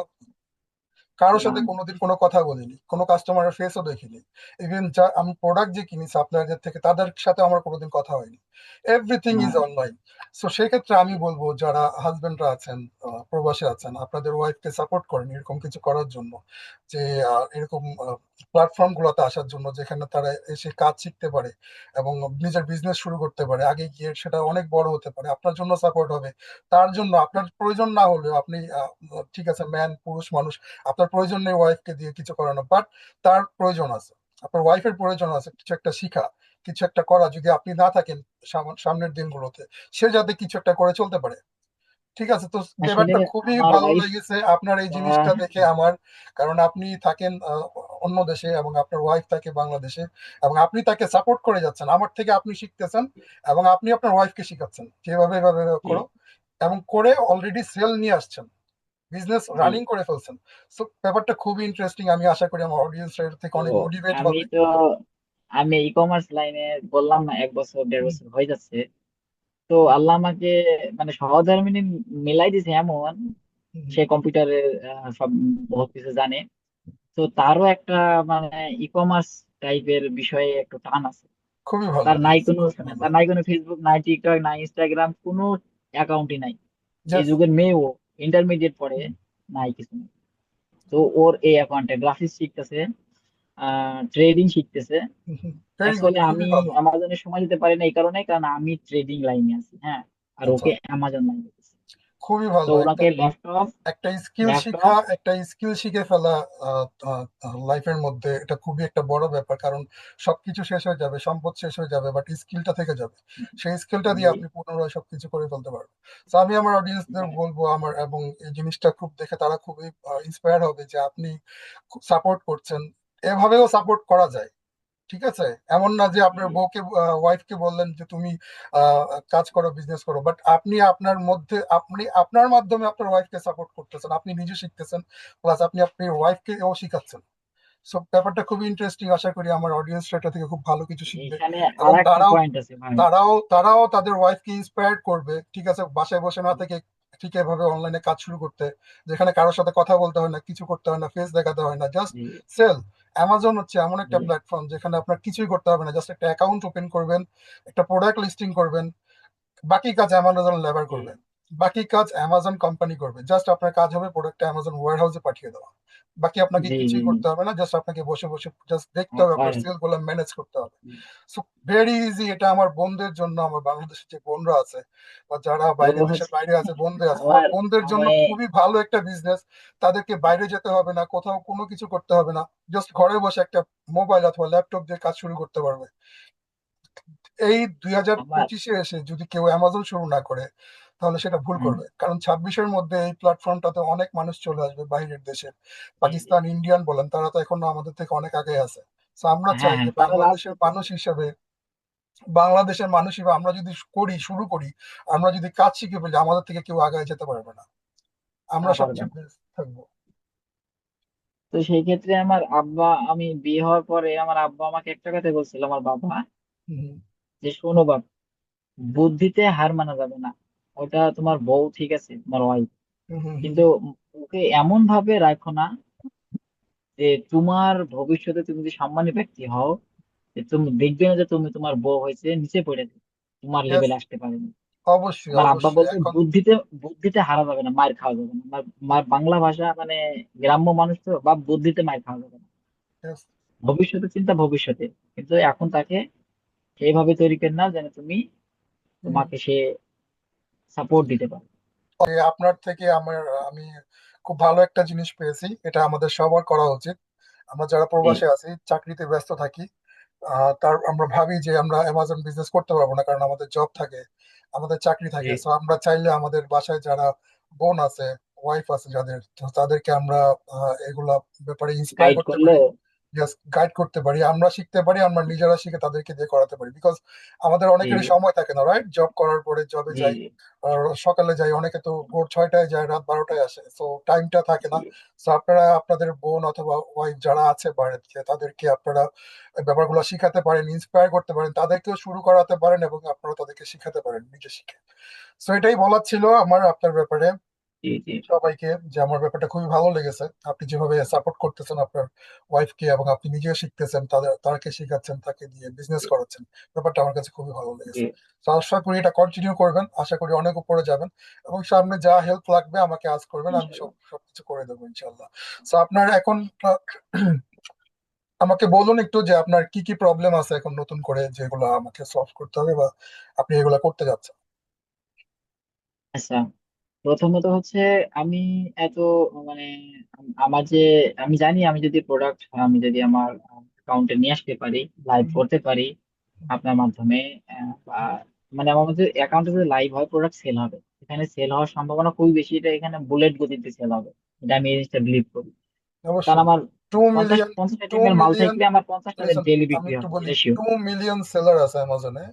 কারোর সাথে না। কোনোদিন কোনো কথা বলিনি, কোনো কাস্টমারের ফেসও দেখিনি। ইভেন যা আমি প্রোডাক্ট যে কিনি সাপ্লায়ারদের থেকে, তাদের সাথে আমার কোনোদিন কথা হয়নি। এভরিথিং ইজ না। অনলাইন। সো সেক্ষেত্রে আমি বলবো, যারা হাজবেন্ডরা আছেন, প্রবাসে আছেন, আপনাদের ওয়াইফকে সাপোর্ট করেন এরকম কিছু করার জন্য, যে এরকম প্ল্যাটফর্ম গুলোতে আসার জন্য, যেখানে তারা এসে কাজ শিখতে পারে এবং নিজের বিজনেস শুরু করতে পারে, আগে গিয়ে সেটা অনেক বড় হতে পারে, আপনার জন্য সাপোর্ট হবে। তার জন্য আপনার প্রয়োজন না হলেও আপনি, ঠিক আছে, পুরুষ মানুষ, আপনার প্রয়োজন নেই ওয়াইফকে দিয়ে কিছু করানো, বাট তার প্রয়োজন আছে, আপনার ওয়াইফের প্রয়োজন আছে কিছু একটা শিখা, কিছু একটা করা, যদি আপনি না থাকেন সামনের দিনগুলোতে, সে যাতে কিছু একটা করে চলতে পারে। ঠিক আছে, তো আসলে ব্যাপারটা খুবই আমার ভালো ওয়াইফ, লেগেছে আপনার এই জিনিসটা দেখে আমার। কারণ আপনি থাকেন অন্য দেশে এবং আপনার ওয়াইফ থাকে বাংলাদেশে, এবং আপনি তাকে সাপোর্ট করে যাচ্ছেন, আমার থেকে আপনি শিখতেছেন, এবং আপনি আপনার ওয়াইফকে শিখাচ্ছেন যেভাবে এভাবে এভাবে জি করো, এবং করে অলরেডি সেল নিয়ে আসছেন, বিজনেস জি। রানিং করে ফেলছেন। সো ব্যাপারটা খুবই ইন্টারেস্টিং, আমি আশা করি আমার অডিয়েন্স এর থেকে তো অনেক মোটিভেট আমি হবে। তো আমি ই কমার্স লাইনে বললাম না, 1 বছর 1.5 বছর হয়ে যাচ্ছে। তো আল্লাহ আমাকে মানে সহধর্মিণী মিলাই দিছে এমন, সে কম্পিউটারের সব বহুত কিছু জানে। তো তারও একটা মানে ই কমার্স টাইপের বিষয়ে একটু টান আছে। খুবই ভালো, তার নাই কোনো খুবই ভালো। তার নাই কোনো ফেসবুক, নাই টিকটক, নাই ইনস্টাগ্রাম, কোনো অ্যাকাউন্টই নাই। এই জাস্ট যুগের মেয়েও ইন্টারমিডিয়েট পড়ে, নাই কিছু নেই। তো ওর এই অ্যাকাউন্টে গ্রাফিক্স শিখতেছে, ট্রেডিং শিখতেছে। ভেরি গুড, অ্যাকচুয়ালি খুবই আমি ভালো। অ্যামাজনে সময় দিতে পারি না এই কারণে, কারণ আমি ট্রেডিং লাইনে আছি, হ্যাঁ। আর আচ্ছা, ওকে অ্যামাজন লাইনে দিচ্ছি। খুবই তো ভালো। একটা ওনাকে ল্যাপটপ একটা স্কিল শিখা, ল্যাপটপ একটা স্কিল শিখে ফেলা লাইফের মধ্যে এটা খুবই একটা বড় ব্যাপার, কারণ সবকিছু শেষ হয়ে যাবে, সম্পদ শেষ হয়ে যাবে, বাট স্কিলটা থেকে যাবে। সেই স্কিলটা দিয়ে জি আপনি পুনরায় সবকিছু করে ফেলতে পারবেন। তো আমি আমার অডিয়েন্সদের হ্যাঁ, বলবো, আমার, এবং এই জিনিসটা খুব দেখে তারা খুবই ইন্সপায়ার হবে যে আপনি খুব সাপোর্ট করছেন, এভাবেও সাপোর্ট করা যায়। ঠিক আছে, এমন না যে আপনার জি বউকে, ওয়াইফকে বললেন যে তুমি কাজ করো, বিজনেস করো, বাট আপনি আপনার মধ্যে, আপনি আপনার মাধ্যমে আপনার ওয়াইফকে সাপোর্ট করতেছেন, আপনি নিজে শিখতেছেন, প্লাস আপনি আপনার ওয়াইফকে ও শিখাচ্ছেন। সো ব্যাপারটা খুবই ইন্টারেস্টিং, আশা করি আমার অডিয়েন্স এটা থেকে খুব ভালো কিছু শিখবে, এখানে আর এবং একটা তারাও পয়েন্ট আছে ভাই। তারাও তাদের ওয়াইফকে ইন্সপায়ার করবে, ঠিক আছে, বাসায় বসে না থেকে ঠিক এভাবে অনলাইনে কাজ শুরু করতে, যেখানে কারোর সাথে কথা বলতে হয় না, কিছু করতে হয় না, ফেস দেখাতে হয় না, জাস্ট জি সেল। অ্যামাজন হচ্ছে এমন একটা জি প্ল্যাটফর্ম যেখানে আপনার কিছুই করতে হবে না, জাস্ট একটা অ্যাকাউন্ট ওপেন করবেন, একটা প্রোডাক্ট লিস্টিং করবেন, বাকি কাজ অ্যামাজন লেবার জি করবে, বাকি কাজ অ্যামাজন কোম্পানি করবে, জাস্ট আপনার কাজ হবে প্রোডাক্টটা অ্যামাজন ওয়্যার হাউসে পাঠিয়ে দেওয়া। বাকি আপনাকে জি জি কিছুই জি। করতে হবে না, জাস্ট আপনাকে বসে বসে জাস্ট দেখতে হবে, আপনার হয়। সেল গুলো ম্যানেজ করতে হবে। সো ভেরি ইজি, এটা আমার বোনদের জন্য, আমার বাংলাদেশের যে বোনরা আছে বা যারা তো বাইরে, দেশের হচ্ছে বাইরে আছে, বোনদের আছে, আমার আমার বোনদের জন্য আমি খুবই ভালো একটা বিজনেস। তাদেরকে বাইরে যেতে হবে না, কোথাও কোনো কিছু করতে হবে না, জাস্ট ঘরে বসে একটা মোবাইল অথবা ল্যাপটপ দিয়ে কাজ শুরু করতে পারবে। এই দুই হাজার আমার পঁচিশে এসে যদি কেউ অ্যামাজন শুরু না করে, তাহলে সেটা ভুল হ্যাঁ, করবে, কারণ 26-এর মধ্যে এই প্ল্যাটফর্মটাতে অনেক মানুষ চলে আসবে বাইরের দেশের, জি জি। পাকিস্তান, ইন্ডিয়ান বলেন, তারা তো এখন আমাদের থেকে অনেক আগে আছে। তো আমরা হ্যাঁ চাই হ্যাঁ, যে তারা লাভ করতেছে। বাংলাদেশের মানুষ হিসেবে আমরা যদি শুরু করি, আমরা যদি কাজ শিখে ফেলি, আমাদের থেকে কেউ আগায় যেতে পারবে না, তা আমরা পারবে সবচেয়ে না। বেস্ট থাকবো। তো সেই ক্ষেত্রে আমার আব্বা, আমি বিয়ে হওয়ার পরে আমার আব্বা আমাকে একটা কথা বলছিল, আমার বাবা, হুম যে শোনো বাপ, বুদ্ধিতে হার মানা যাবে না। ওটা তোমার বউ ঠিক আছে, তোমার ওয়াইফ, হুম হুম হুম কিন্তু ওকে এমন ভাবে রাখো না যে তোমার ভবিষ্যতে তুমি যদি সম্মানী ব্যক্তি হও, যে তুমি দেখবে না যে তুমি তোমার বউ হয়েছে নিচে পড়ে যাবে, তোমার Yes, লেভেলে আসতে পারেনি। অবশ্যই আমার আব্বা অবশ্যই বলতো এখন। বুদ্ধিতে বুদ্ধিতে হারা যাবে না, মার খাওয়া যাবে না। বাংলা ভাষা মানে গ্রাম্য মানুষ তো, বা বুদ্ধিতে মার খাওয়া যাবে না। Yes, ভবিষ্যতে চিন্তা ভবিষ্যতে, কিন্তু এখন তাকে সেইভাবে তৈরি করে নাও যেন তুমি, হুম। তোমাকে সে সাপোর্ট দিতে পারে। আপনার থেকে আমি খুব ভালো একটা জিনিস পেয়েছি, এটা আমাদের সবার করা উচিত। আমরা যারা জি প্রবাসে আছি, চাকরিতে ব্যস্ত থাকি, তার আমরা ভাবি যে আমরা অ্যামাজন বিজনেস করতে পারবো না, কারণ আমাদের জব থাকে, আমাদের চাকরি জি। থাকে। সো আমরা চাইলে আমাদের বাসায় যারা বোন আছে, ওয়াইফ আছে যাদের, তো তাদেরকে আমরা এগুলা ব্যাপারে ইন্সপায়ার গাইড করতে করলো। পারি, গাইড করতে পারি, আমরা শিখতে পারি, আমরা নিজেরা শিখে তাদেরকে দিয়ে করাতে পারি। বিকজ আমাদের জি অনেকেরই সময় থাকে না, রাইট? জব করার পরে জবে জি যাই, আর সকালে যাই, অনেকে তো ভোর 6টায় যায়, রাত 12টায় আসে, সো টাইমটা থাকে না। জি সো আপনারা আপনাদের বোন অথবা ওয়াইফ যারা আছে বাড়িতে, তাদেরকে আপনারা এই ব্যাপারগুলো শিখাতে পারেন, ইন্সপায়ার করতে পারেন, তাদেরকেও শুরু করাতে পারেন এবং আপনারা তাদেরকে শিখাতে পারেন নিজে শিখে। সো এটাই বলার ছিল আমার আপনার ব্যাপারে জি জি সবাইকে, যে আমার ব্যাপারটা খুবই ভালো লেগেছে। আপনি যেভাবে সাপোর্ট করতেছেন আপনার ওয়াইফকে এবং আপনি নিজেও শিখতেছেন, তাকে শিখাচ্ছেন, তাকে দিয়ে বিজনেস করাচ্ছেন, ব্যাপারটা আমার কাছে খুবই ভালো জি লেগেছে। তো আশা করি এটা কন্টিনিউ করবেন, আশা করি অনেক উপরে যাবেন এবং সামনে যা হেল্প লাগবে আমাকে আজ করবেন, আমি ইনশাল্লাহ। সবকিছু করে দেবো ইনশাল্লাহ। তো আপনার এখন আমাকে বলুন একটু যে আপনার কি কি প্রবলেম আছে এখন নতুন করে, যেগুলো আমাকে সলভ করতে হবে বা আপনি এগুলা করতে যাচ্ছেন। আচ্ছা, প্রথমত হচ্ছে আমি এত মানে আমার যে আমি জানি আমি যদি প্রোডাক্ট আমি যদি আমার অ্যাকাউন্টে নিয়ে আসতে পারি, লাইভ করতে পারি আপনার মাধ্যমে, বা মানে আমার মধ্যে অ্যাকাউন্টে যদি লাইভ হয় প্রোডাক্ট সেল হবে, এখানে সেল হওয়ার সম্ভাবনা খুবই বেশি, এটা এখানে বুলেট গতিতে সেল হবে, এটা আমি এই জিনিসটা বিলিভ করি। কারণ অবশ্যই। আমার টু পঞ্চাশ মিলিয়ন পঞ্চাশ টু আইটেমের মাল মিলিয়ন থাকলে আমার 50টা লিসেন, ডেইলি আমি বিক্রি একটু হবে, বলি, এটা শিওর। 2 মিলিয়ন সেলার আছে অ্যামাজনে।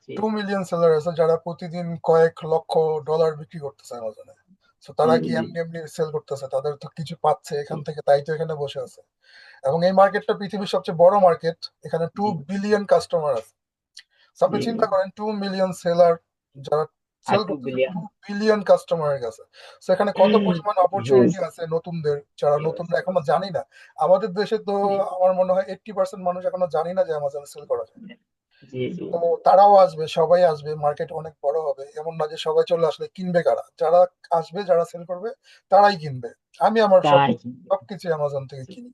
জি 2 মিলিয়ন সেলার আছে যারা প্রতিদিন কয়েক লক্ষ ডলার বিক্রি করতেছে অ্যামাজনে। তো জি তারা কি জি এমনি এমনি সেল করতেছে? তাদের তো কিছু পাচ্ছে জি এখান থেকে, তাই তো এখানে বসে আছে। এবং এই মার্কেটটা পৃথিবীর সবচেয়ে বড় মার্কেট, এখানে টু জি বিলিয়ন কাস্টমার আছে। So আপনি জি জি। চিন্তা করেন 2 মিলিয়ন সেলার যারা আর সেল টু করতেছে বিলিয়ন 2 বিলিয়ন কাস্টমারের কাছে। So এখানে কত পরিমাণ হিউজ অপরচুনিটি আছে নতুনদের, যারা হিউজ। নতুনরা এখনো জানি না। আমাদের দেশে তো আমার মনে হয় 80% মানুষ এখনো জানি না যে অ্যামাজনে সেল করা যায়। জি জি। তো তারাও আসবে, সবাই আসবে, মার্কেট অনেক বড় হবে। এমন না যে সবাই চলে আসলে কিনবে কারা? যারা আসবে, যারা সেল করবে, তারাই কিনবে। আমি আমার তাই কিন্তু। সবকিছু অ্যামাজন থেকে জি কিনি।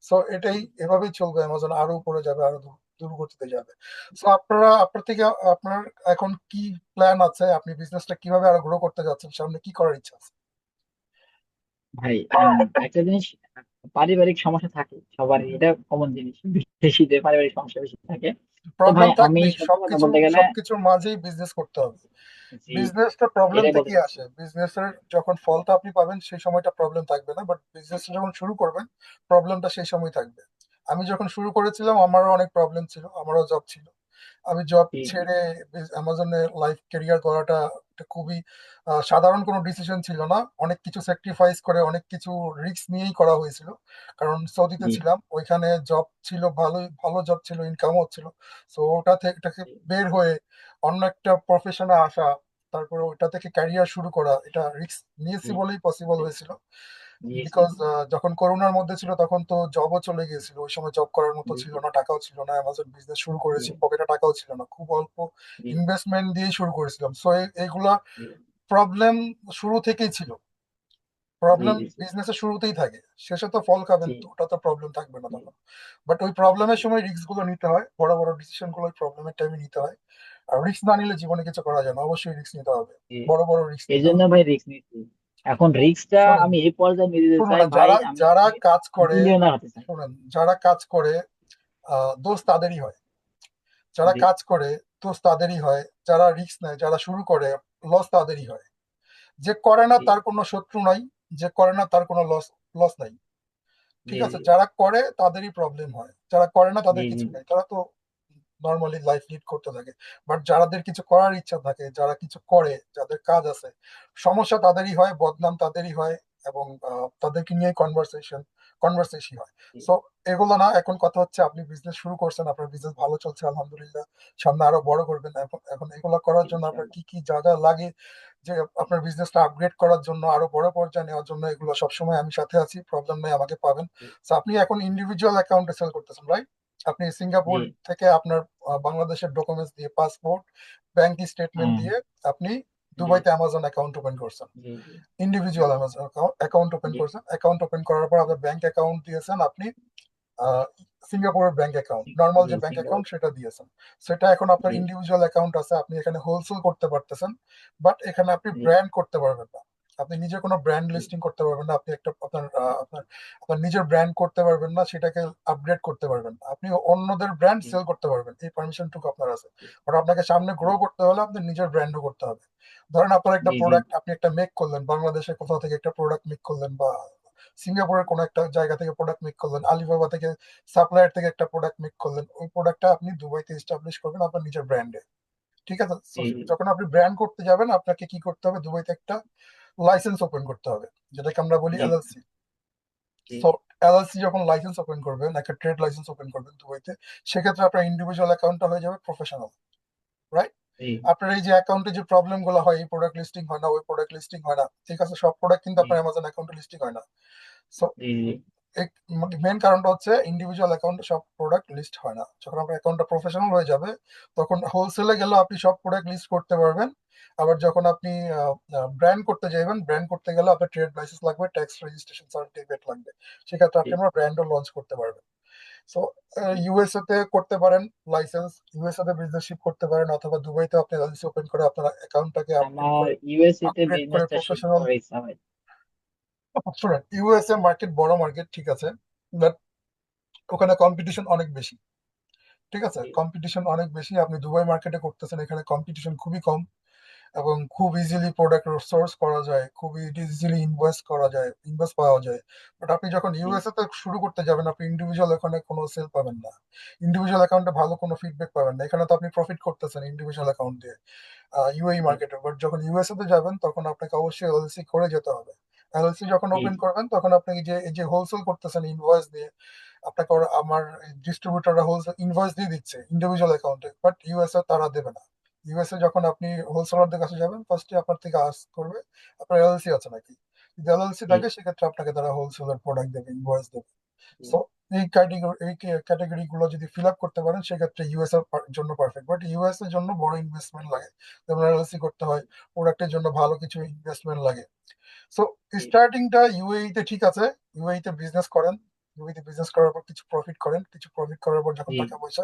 সো এটাই, এভাবেই চলবে। অ্যামাজন আরো উপরে যাবে, আরো দূর গতিতে যাবে। সো আপনারা আপনার থেকে আপনার এখন কি প্ল্যান আছে? আপনি বিজনেসটা কিভাবে আরো গ্রো করতে যাচ্ছেন? সামনে কি করার ইচ্ছা আছে? ভাই, একটা জিনিস, পারিবারিক সমস্যা থাকে সবারই, এটা কমন জিনিস, বেশিদের পারিবারিক সমস্যা বেশি থাকে। তো ভাই প্রবলেম আমি থাকবেই, সত্যি কথা সবকিছু বলতে গেলে, সবকিছুর মাঝেই বিজনেস করতে হবে। জি বিজনেসটা প্রবলেম এটাই বলতে থেকেই চাচ্ছি। আসে। বিজনেসের যখন ফলটা আপনি পাবেন সেই সময়টা প্রবলেম থাকবে না, বাট বিজনেসটা যখন শুরু করবেন প্রবলেমটা সেই সময় থাকবে। আমি যখন শুরু করেছিলাম আমারও অনেক প্রবলেম ছিল, আমারও জব ছিল। আমি জব জি জি ছেড়ে অ্যামাজনে লাইফ ক্যারিয়ার করাটা একটা খুবই সাধারণ কোনো ডিসিশন ছিল না। অনেক কিছু স্যাক্রিফাইস করে, অনেক কিছু রিস্ক নিয়েই করা হয়েছিল। কারণ সৌদিতে জি ছিলাম, ওইখানে জব ছিল, ভালোই ভালো জব ছিল, ইনকামও হচ্ছিল। সো ওটা থেকে এটাকে জি বের হয়ে অন্য একটা প্রফেশনে আসা, তারপরে ওটা থেকে ক্যারিয়ার শুরু করা, এটা রিস্ক নিয়েছি জি বলেই পসিবল জি হয়েছিল। জি জি বিকজ যখন করোনার মধ্যে ছিল তখন তো জবও চলে গিয়েছিল, ওই সময় জব করার মতো জি ছিল জি না, টাকাও ছিল না। অ্যামাজন বিজনেস শুরু জি করেছি, পকেটে টাকাও ছিল না, খুব অল্প জি ইনভেস্টমেন্ট দিয়েই শুরু করেছিলাম। সো এইগুলা জি প্রবলেম শুরু থেকেই ছিল। জি প্রবলেম জি জি বিজনেসের শুরুতেই থাকে, শেষে তো ফল খাবেন, জি তো ওটা তো প্রবলেম থাকবে না জি তখন। বাট ওই প্রবলেমের জি সময় রিস্ক গুলো নিতে হয়, বড় বড় ডিসিশন গুলো ওই প্রবলেমের টাইমে নিতে হয়। আর রিস্ক না নিলে জীবনে কিছু করা যায় না, অবশ্যই রিস্ক নিতে হবে, জি। বড় বড় রিস্ক এই নিতে জন্য হবে। ভাই রিস্ক নিচ্ছি। এখন রিস্কটা শোনেন, আমি এই পর্যায়ে নিয়ে যেতে শুনুন চাই না, ভাই, যারা আমি যারা কাজ করে, মিলিয়নার হতে চাই। শুনেন, যারা কাজ করে দোষ তাদেরই হয়। যারা জি কাজ করে দোষ তাদেরই হয়, যারা রিস্ক নেয়, যারা শুরু করে, লস তাদেরই হয়। যে করে না জি তার কোনো শত্রু নাই, যে করে না তার কোনো লস লস নাই। ঠিক জি আছে, জি যারা করে তাদেরই প্রবলেম হয়, যারা করে না জি তাদের জি কিছু নেই, তারা তো নর্মালি লাইফ লিড করতে থাকে। বাট যাদের কিছু করার ইচ্ছা থাকে, যারা কিছু করে, যাদের কাজ আছে, সমস্যা তাদেরই হয়, বদনাম তাদেরই হয়, এবং তাদেরকে নিয়ে কনভারসেশন হয়। জি সো এগুলো না, এখন কথা হচ্ছে আপনি বিজনেস শুরু করছেন, আপনার বিজনেস ভালো চলছে আলহামদুলিল্লাহ, সামনে আরো বড় করবেন। এখন এখন এগুলো করার জন্য আপনার ইনশাল্লাহ। কি কি যা যা লাগে, যে আপনার বিজনেসটা আপগ্রেড করার জন্য, আরো বড় পর্যায়ে নেওয়ার জন্য, এগুলো সবসময় আমি সাথে আছি, প্রবলেম নেই, আমাকে পাবেন। জি তো আপনি এখন ইন্ডিভিজুয়াল অ্যাকাউন্টে সেল করতেছেন, রাইট? আপনি সিঙ্গাপুর জি থেকে আপনার বাংলাদেশের ডকুমেন্টস দিয়ে, পাসপোর্ট, ব্যাংক স্টেটমেন্ট হ্যাঁ দিয়ে আপনি জি দুবাইতে অ্যামাজন অ্যাকাউন্ট ওপেন করছেন, জি জি ইন্ডিভিজুয়াল জি অ্যামাজন অ্যাকাউন্ট ওপেন জি করছেন। অ্যাকাউন্ট ওপেন করার পর আপনার ব্যাংক অ্যাকাউন্ট দিয়েছেন আপনি, আহ, সিঙ্গাপুরের ব্যাংক অ্যাকাউন্ট, নর্মাল জি যে ব্যাংক সিঙ্গাপুর। অ্যাকাউন্ট সেটা দিয়েছেন। সেটা এখন আপনার জি ইন্ডিভিজুয়াল অ্যাকাউন্ট আছে, আপনি এখানে হোলসেল করতে পারতেছেন। বাট এখানে আপনি জি ব্র্যান্ড করতে পারবেন না, আপনি নিজে কোনো ব্র্যান্ড জি লিস্টিং করতে পারবেন না, আপনি একটা আপনার নিজের ব্র্যান্ড করতে পারবেন না, সেটাকে আপগ্রেড করতে পারবেন না। আপনি অন্যদের ব্র্যান্ড জি সেল করতে পারবেন, এই পারমিশনটুকু আপনার আছে। জি বাট আপনাকে সামনে জি গ্রো করতে হলে আপনার নিজের ব্র্যান্ডও করতে হবে। ধরেন আপনার একটা জি জি প্রোডাক্ট আপনি একটা মেক করলেন, বাংলাদেশে কোথাও থেকে একটা প্রোডাক্ট মেক করলেন, বা সিঙ্গাপুরের কোনো একটা জায়গা থেকে প্রোডাক্ট মেক করলেন, আলিবাবা থেকে সাপ্লায়ার থেকে একটা প্রোডাক্ট মেক করলেন, ওই প্রোডাক্টটা আপনি দুবাইতে এস্টাবলিশ করবেন আপনার নিজের ব্র্যান্ডে। ঠিক আছে? So, জি যখন আপনি ব্র্যান্ড করতে যাবেন আপনাকে কি করতে হবে, দুবাইতে একটা লাইসেন্স ওপেন করতে হবে, যেটাকে আমরা বলি জি এলএলসি। জি সো এলএলসি যখন লাইসেন্স ওপেন করবেন, একটা ট্রেড লাইসেন্স ওপেন করবেন দুবাইতে, সেক্ষেত্রে আপনার ইন্ডিভিজুয়াল অ্যাকাউন্টটা হয়ে যাবে প্রফেশনাল, রাইট? জি আপনার এই যে অ্যাকাউন্টে যে প্রবলেম গুলো হয়, এই প্রোডাক্ট লিস্টিং হয় না, ওই প্রোডাক্ট লিস্টিং হয় না, ঠিক আছে, সব প্রোডাক্ট কিন্তু জি আপনার অ্যামাজন অ্যাকাউন্টে লিস্টিং হয় না। সো জি জি মেন কারণটা হচ্ছে ইন্ডিভিজুয়াল অ্যাকাউন্টে সব প্রোডাক্ট লিস্ট হয় না। যখন আপনার অ্যাকাউন্টটা প্রফেশনাল হয়ে যাবে তখন হোলসেলে গেলেও আপনি সব প্রোডাক্ট লিস্ট করতে পারবেন। আবার যখন আপনি ব্র্যান্ড করতে যাবেন, ব্র্যান্ড করতে গেলে আপনার ট্রেড লাইসেন্স লাগবে, ট্যাক্স রেজিস্ট্রেশন সার্টিফিকেট লাগবে, সেক্ষেত্রে জি আপনি আমার ব্র্যান্ডও লঞ্চ করতে পারবেন। সো ইউএসএ তে করতে পারেন লাইসেন্স, ইউএসএ তে বিজনেস করতে পারেন, অথবা দুবাইতে আপনি এলএলসি ওপেন করে আপনার অ্যাকাউন্টটাকে আমার ইউএসএ তে আপগ্রেড করে বিজনেসটা শিফট প্রফেশনাল। করার ইচ্ছা হয়। শুনেন, ইউএসএ মার্কেট বড় মার্কেট, ঠিক আছে, বাট ওখানে কম্পিটিশন অনেক বেশি। ঠিক আছে, জি কম্পিটিশন অনেক বেশি। আপনি দুবাই মার্কেটে করতেছেন, এখানে কম্পিটিশন খুবই কম এবং খুব ইজিলি প্রোডাক্ট সোর্স করা যায়, খুব ইজিলি ইনভয়েস করা যায়, ইনভয়েস পাওয়া যায়। বাট আপনি যখন জি ইউএসএ তে শুরু করতে যাবেন, আপনি ইন্ডিভিজুয়াল ওখানে কোনো সেল পাবেন না, ইন্ডিভিজুয়াল অ্যাকাউন্টে ভালো কোনো ফিডব্যাক পাবেন না। এখানে তো আপনি প্রফিট করতেছেন ইন্ডিভিজুয়াল অ্যাকাউন্ট দিয়ে ইউএই জি মার্কেটে, বাট যখন ইউএসএ তে যাবেন তখন আপনাকে অবশ্যই এলএলসি করে যেতে হবে। এলএলসি যখন জি ওপেন করবেন তখন আপনি এই যে হোলসেল করতেছেন ইনভয়েস দিয়ে, আপনাকে আমার ডিস্ট্রিবিউটররা হোলসেল ইনভয়েস দিয়ে দিচ্ছে ইন্ডিভিজুয়াল অ্যাকাউন্টে, বাট ইউএসএ তারা দেবে না। ইউএসএ যখন আপনি হোলসেলারদের কাছে যাবেন, ফার্স্টে আপনার থেকে আস্ক করবে আপনার এলএলসি আছে নাকি। যদি এলএলসি জি থাকে সেক্ষেত্রে আপনাকে তারা হোলসেলার প্রোডাক্ট দেবে, ইনভয়েস দেবে। জি সো এই ক্যাটাগরি গুলো যদি ফিল আপ করতে পারেন সেক্ষেত্রে ইউএস এর জন্য পারফেক্ট, বাট ইউএস এর জন্য বড় ইনভেস্টমেন্ট লাগে, যেমন এলএলসি করতে হয়, প্রোডাক্টের জন্য ভালো কিছু ইনভেস্টমেন্ট লাগে। সো জি স্টার্টিংটা ইউএই তে ঠিক আছে, ইউএই তে বিজনেস করেন, ইউএই তে বিজনেস করার পর কিছু প্রফিট করেন, কিছু প্রফিট করার পর যখন জি টাকা পয়সা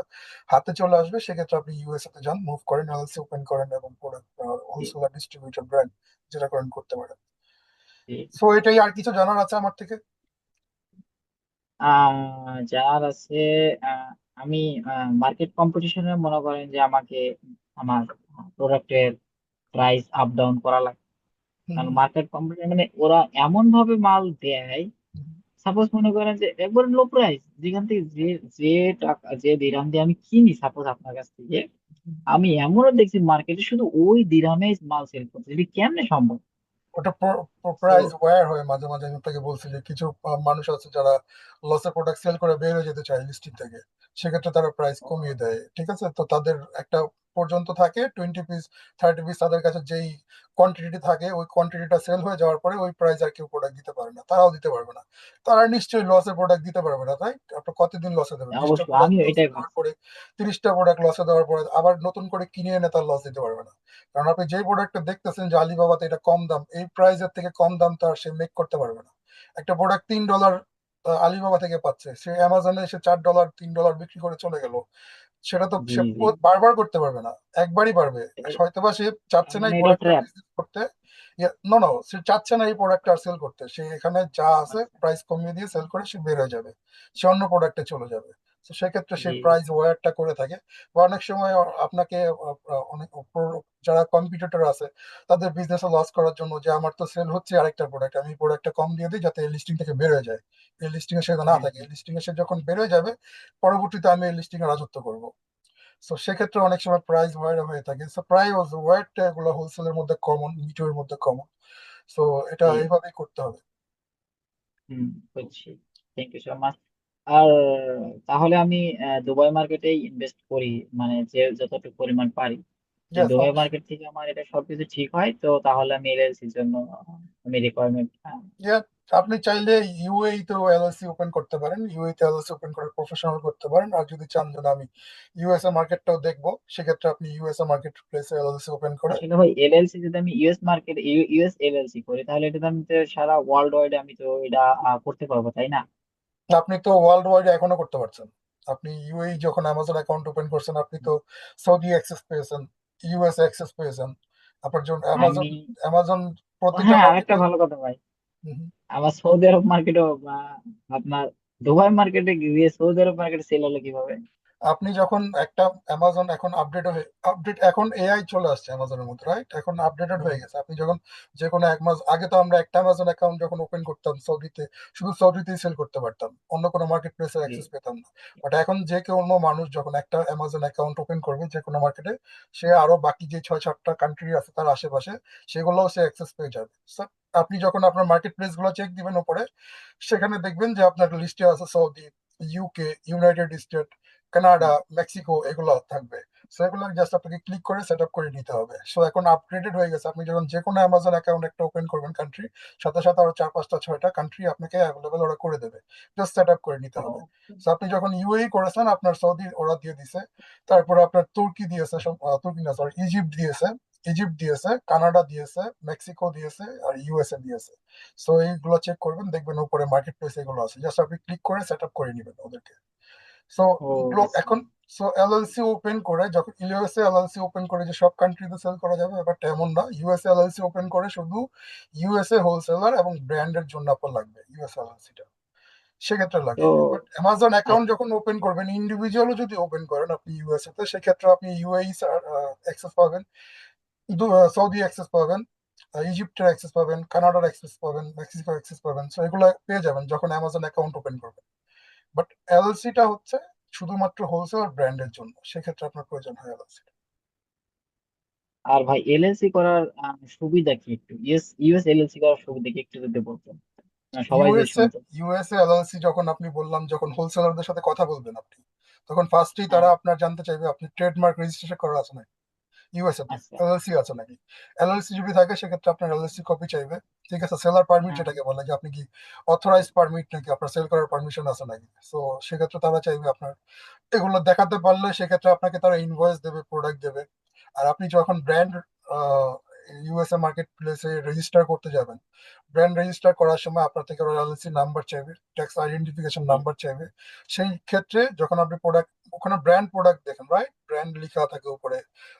হাতে চলে আসবে সেক্ষেত্রে আপনি ইউএসএ তে যান, মুভ করেন, এলএলসি ওপেন করেন এবং প্রোডাক্ট জি হোলসেলার ডিস্ট্রিবিউটর ব্র্যান্ড যেটা করেন করতে পারেন। জি। সো এটাই, আর কিছু জানার আছে আমার থেকে? যার আছে, আহ, আমি মার্কেট কম্পিটিশনে মনে করেন যে আমাকে আমার প্রোডাক্টের প্রাইস আপ ডাউন করা লাগে। হুম, কারণ হুম, মার্কেট কম্পিটিশন মানে ওরা এমন ভাবে মাল দেয়, হুম, সাপোজ মনে করেন যে একবার লো প্রাইস, যেখান থেকে যে যে টাকা যে দিরাম দিয়ে আমি কিনি সাপোজ আপনার কাছ থেকে, হুম। আমি এমনও দেখছি মার্কেটে শুধু ওই দিরামে মাল সেল করছে, এটা কেমনে সম্ভব? ওটা তো প্রাইস ওয়্যার হয় মাঝে মাঝে। আমি আপনাকে বলছি যে কিছু মানুষ আছে যারা লসে প্রোডাক্ট সেল করে বের হয়ে যেতে চায় লিস্টিং থেকে, সেক্ষেত্রে তারা প্রাইস কমিয়ে দেয়। ঠিক আছে, তো তাদের একটা পর্যন্ত থাকে 20 পিস 30 পিস, তাদের কাছে যেই কোয়ান্টিটি থাকে ওই কোয়ান্টিটিটা সেল হয়ে যাওয়ার পরে ওই প্রাইস আর কেউ প্রোডাক্ট দিতে পারে না, তারাও দিতে পারবে না। তারা নিশ্চয়ই লসে প্রোডাক্ট দিতে পারবে না, তাই আপনি কতদিন লসে দেবেন? 20টা অবশ্যই প্রোডাক্ট আমিও লসে এটাই দেওয়ার ভাবছি। পরে, 30টা প্রোডাক্ট লসে দেওয়ার পরে আবার নতুন করে কিনে এনে তার লস দিতে পারবে না। কারণ আপনি যে প্রোডাক্টটা দেখতেছেন যে আলিবাবাতে এটা কম দাম, এই প্রাইসের থেকে কম দাম তো আর সে মেক করতে পারবে না। একটা প্রোডাক্ট $3 আলিবাবা থেকে পাচ্ছে, সে অ্যামাজনে এসে $4 $3 বিক্রি করে চলে গেল, সেটা তো জি সে জি বারবার করতে পারবে না, একবারই পারবে। এ- হয়তোবা সে চাচ্ছে তার না মানে এই এটা প্রোডাক্টটা ট্র্যাপ। বিজনেস করতে, নো নো, সে চাচ্ছে না এই প্রোডাক্টটা আর সেল করতে, সে এখানে যা আছে আচ্ছা। প্রাইস কমিয়ে দিয়ে সেল করে সে বের হয়ে যাবে, সে অন্য প্রোডাক্টে চলে যাবে। তো সেক্ষেত্রে সে জি প্রাইস ওয়্যারটা করে থাকে। বা অনেক সময় আপনাকে অনেক যারা কম্পিটিটর আছে তাদের বিজনেস লস করার জন্য, যে আমার তো সেল হচ্ছে আরেকটা প্রোডাক্ট, আমি প্রোডাক্টটা কম দিয়ে দিই যাতে এই লিস্টিং থেকে বের হয়ে যায়, এই লিস্টিং এ সে না হ্যাঁ থাকে, এই লিস্টিং এ সে যখন বের হয়ে যাবে পরবর্তীতে আমি এই লিস্টিং এ রাজত্ব করবো। সো সেক্ষেত্রে অনেক সময় প্রাইস ওয়ার হয়ে থাকে। সো প্রাইস ওয়ারটা এগুলো হোলসেলের মধ্যে কমন, মিটোর মধ্যে কমন। সো এটা জি এইভাবেই করতে হবে। হুম বুঝছি। Thank you so much. আর তাহলে আমি দুবাই মার্কেটে ইনভেস্ট করি, মানে যে যতটুকু পরিমাণ পারি। যদি ইয়েস, দুবাই অবশ্যই। মার্কেট থেকে আমার এটা সবকিছু ঠিক হয় তো তাহলে আমি এলএলসির জন্য আমি রিকোয়ারমেন্ট। Yeah, আপনি চাইলে ইউএই তো এলএলসি ওপেন করতে পারেন, ইউএই তে এলএলসি ওপেন করে প্রফেশনাল করতে পারেন। আর যদি চান যে না, আমি ইউএসএ মার্কেটটাও দেখবো, সেক্ষেত্রে আপনি ইউএসএ মার্কেট প্লেসে এলএলসি ওপেন করে। আসলে ভাই এলএলসি যদি আমি ইউএস মার্কেট ইউএস এলএলসি করি তাহলে এটা তো আমি তো সারা ওয়ার্ল্ড ওয়াইড আমি তো এটা করতে পারবো তাই না? আপনি তো ওয়ার্ল্ড ওয়াইড এখনো করতে পারছেন। আপনি ইউএই যখন অ্যামাজন অ্যাকাউন্ট ওপেন করছেন, আপনি তো সৌদি অ্যাক্সেস পেয়েছেন, ইউএস অ্যাক্সেস পেয়েছেন। আপনার জন্য অ্যামাজন, আমি অ্যামাজন প্রতিটা হ্যাঁ আরেকটা মার্কেটে। ভালো কথা ভাই, আমার সৌদি আরব মার্কেটও আপনার দুবাই মার্কেটে গিয়ে সৌদি আরব মার্কেটে সেল হলো কিভাবে? আপনি যখন একটা অ্যামাজন এখন আপডেট এখন এআই চলে আসছে অ্যামাজনের মধ্যে, রাইট? এখন আপডেটেড হয়ে গেছে। আপনি যখন যে কোনো আগে তো আমরা একটা অ্যামাজন অ্যাকাউন্ট যখন ওপেন করতাম সৌদিতে, শুধু সৌদিতেই সেল করতে পারতাম, অন্য কোনো মার্কেট প্লেসের জি। অ্যাক্সেস পেতাম না। বাট এখন যে কোনো মানুষ যখন একটা অ্যামাজন অ্যাকাউন্ট ওপেন করবে যে কোনো মার্কেটে, সে আরো বাকি যে 6-7টা কান্ট্রি আছে তার আশেপাশে, সেগুলোও সে অ্যাক্সেস পেয়ে যাবে। So, আপনি যখন আপনার মার্কেট প্লেস গুলো চেক দিবেন উপরে, সেখানে দেখবেন যে আপনার লিস্টে আছে Saudi, UK, United state, Canada, Mexico, এগুলো থাকবে। সো এগুলো জাস্ট আপনাকে ক্লিক করে সেট আপ করে নিতে হবে। সো এখন আপগ্রেডেড হয়ে গেছে, আপনি যখন যে কোনো অ্যামাজন অ্যাকাউন্ট একটা ওপেন করবেন কান্ট্রি, সাথে সাথে আরো 4-5-6টা কান্ট্রি আপনাকে অ্যাভেলেবেল ওরা করে দেবে। জাস্ট সেট আপ করে নিতে হবে। ও, সো আপনি যখন ইউএই করেছেন, আপনার সৌদি ওরা দিয়ে দিছে, তারপরে আপনার তুর্কি দিয়েছে, তুর্কি না সরি, ইজিপ্ট দিয়েছে, কানাডা দিয়েছে, মেক্সিকো দিয়েছে, আর ইউএসএ দিয়েছে। সো এইগুলো চেক করবেন, দেখবেন উপরে মার্কেট প্লেস এগুলো আছে, জাস্ট আপনি ক্লিক করে সেট আপ করে নেবেন ওদেরকে। সো ও আচ্ছা। এখন এলএলসি ওপেন করে, যখন ইউএসএ এলএলসি ওপেন করে যে সব কান্ট্রিতে সেল করা যাবে ব্যাপারটা এমন না। ইউএসএ এলএলসি ওপেন করে শুধু ইউএসএ হোলসেলার এবং ব্র্যান্ডের জন্য আপনার লাগবে ইউএসএ এলএলসিটা, সেক্ষেত্রে তো লাগে। বাট অ্যামাজন আ- অ্যাকাউন্ট যখন ওপেন করবেন ইন্ডিভিজুয়ালও যদি ওপেন করেন আপনি ইউএসএ তে, সেক্ষেত্রে আপনি ইউএই অ্যাক্সেস পাবেন, সৌদি অ্যাক্সেস পাবেন, ইজিপ্টের অ্যাক্সেস পাবেন, কানাডার অ্যাক্সেস পাবেন, মেক্সিকোর অ্যাক্সেস পাবেন। সো এগুলো পেয়ে যাবেন যখন অ্যামাজন অ্যাকাউন্ট ওপেন করবেন। বাট এলএলসিটা হচ্ছে শুধুমাত্র হোলসেল আর ব্র্যান্ডের জন্য, সেক্ষেত্রে আপনার প্রয়োজন হয় এলএলসি। আর ভাই এলএলসি করার সুবিধা কি, একটু ইউএস এলএলসি করার সুবিধা কি একটু যদি বলতেন, সবাই যে ইউএসএ শুনতো। ইউএসএ এলএলসি যখন আপনি বললাম, যখন হোলসেলারদের সাথে কথা বলবেন আপনি, তখন ফার্স্টেই তারা হ্যাঁ। আপনার জানতে চাইবে আপনি ট্রেডমার্ক রেজিস্ট্রেশন করা আছে নাকি ইউএসএ তে, আচ্ছা। এলএলসি আছে নাকি। এলএলসি যদি থাকে সেক্ষেত্রে আপনার এলএলসি কপি চাইবে। ঠিক আছে, সেলার পারমিট হ্যাঁ। যেটাকে বলে, যে আপনি কি অথরাইজড পারমিট নাকি, আপনার সেল করার পারমিশন আছে নাকি। সো সেক্ষেত্রে তারা চাইবে আপনার এগুলো দেখাতে পারলে, সেক্ষেত্রে আপনাকে তারা ইনভয়েস দেবে, প্রোডাক্ট দেবে। আর আপনি যখন ব্র্যান্ড ইউএসএ মার্কেট প্লেসে রেজিস্টার করতে যাবেন, ব্র্যান্ড রেজিস্টার করার সময় আপনার থেকে ওরা এলএলসি নাম্বার চাইবে, ট্যাক্স আইডেন্টিফিকেশন জি। নাম্বার চাইবে। সেই ক্ষেত্রে যখন আপনি প্রোডাক্ট, ওখানে ব্র্যান্ড প্রোডাক্ট দেখেন, রাইট, ব্র্যান্ড লেখা থাকে উপরে,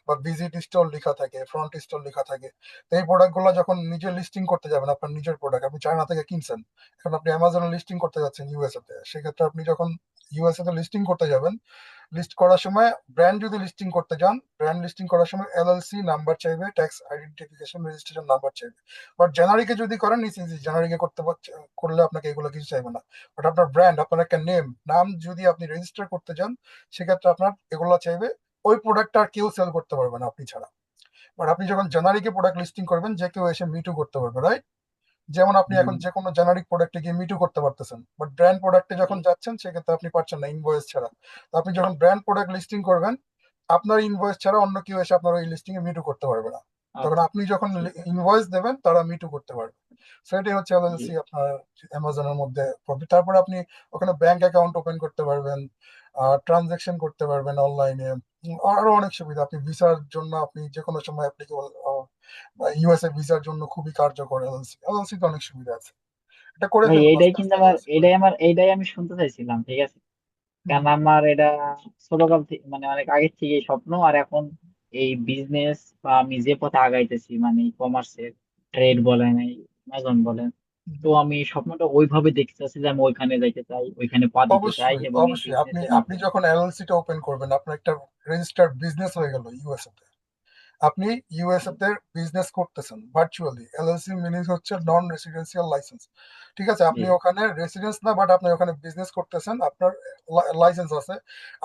বা ভিজিট স্টল লেখা থাকে, ফ্রন্ট স্টল লেখা থাকে। তো এই প্রোডাক্টগুলো যখন নিজে লিস্টিং করতে যাবেন, আপনার নিজের প্রোডাক্ট আপনি চায়না থেকে কিনছেন, এখন আপনি অ্যামাজনে লিস্টিং করতে যাচ্ছেন ইউএসএ তে, সেক্ষেত্রে আপনি যখন ইউএসএ তে লিস্টিং করতে যাবেন, লিস্ট করার সময় ব্র্যান্ড যদি লিস্টিং করতে যান, ব্র্যান্ড লিস্টিং করার সময় এলএলসি নাম্বার চাইবে, ট্যাক্স আইডেন্টিফিকেশন রেজিস্ট্রেশন নাম্বার চাইবে। বাট জেনারিকে যদি করেন ইটস ইজি, জেনারিকে করলে আপনাকে এগুলো কিছু চাইবে না। বাট আপনার ব্র্যান্ড, আপনার একটা নাম যদি আপনি রেজিস্টার করতে যান, সেক্ষেত্রে আপনার এগুলো চাইবে। ওই প্রোডাক্টটা আর কেউ সেল করতে পারবে না আপনি ছাড়া। বাট আপনি যখন জেনারিকে প্রোডাক্ট লিস্টিং করবেন, যে কেউ এসে মিটু করতে পারবে, রাইট? যেমন আপনি হুম। এখন যে কোনো জেনারিক প্রোডাক্টে গিয়ে মিটু করতে পারতেছেন, বাট ব্র্যান্ড প্রোডাক্টে জি। যখন যাচ্ছেন সেক্ষেত্রে আপনি পারছেন না ইনভয়েস ছাড়া। তো আপনি যখন ব্র্যান্ড প্রোডাক্ট লিস্টিং করবেন, আপনার ইনভয়েস ছাড়া অন্য কেউ এসে আপনার ওই লিস্টিং এ মিটু করতে পারবে না। তখন আচ্ছা। আপনি যখন জি। ইনভয়েস দেবেন, তারা মিটু করতে পারবে। সেটাই হচ্ছে জি। এলএলসি আপনার অ্যামাজনের মধ্যে প্রফিট। তারপরে আপনি ওখানে ব্যাংক অ্যাকাউন্ট ওপেন করতে পারবেন, ট্রানজেকশন করতে পারবেন অনলাইনে, আরো অনেক সুবিধা। আপনি ভিসার জন্য আপনি যে কোনো সময় অ্যাপ্লিকেবল, ইউএসএ ভিসার জন্য খুবই কার্যকর এলএলসি। এলএলসি তো অনেক সুবিধা আছে, এটা করে ভাই ফেলুন এইটাই আস্তে কিন্তু আস্তে, এলএলসি করে ফেলুন। এইটাই আমি শুনতে চাইছিলাম, ঠিক আছে। হুম, কারণ আমার এটা ছোটকাল থেকে, মানে অনেক আগের থেকে স্বপ্ন। আর এখন এই বিজনেস বা আমি যে পথে আগাইতেছি, মানে কমার্সের ট্রেড বলেন, এই অ্যামাজন বলেন, হুম। তো আমি স্বপ্নটা ওইভাবে দেখতে চাচ্ছি যে আমি ওইখানে যাইতে চাই, ওইখানে পা দিতে চাই অবশ্যই এবং এই অবশ্যই, আপনি বিজনেসের আপনি মাধ্যমে। যখন এলএলসি টা ওপেন করবেন, আপনার একটা রেজিস্টার্ড বিজনেস হয়ে গেল ইউএসএ তে। আপনি ইউএসএ তে বিজনেস করতেছেন ভার্চুয়ালি। এলএলসি মিনিং হচ্ছে জি। নন রেসিডেন্সিয়াল লাইসেন্স। ঠিক আছে, জি। আপনি ওখানে রেসিডেন্স না, বাট আপনি ওখানে বিজনেস করতেছেন, আপনার লাইসেন্স আছে,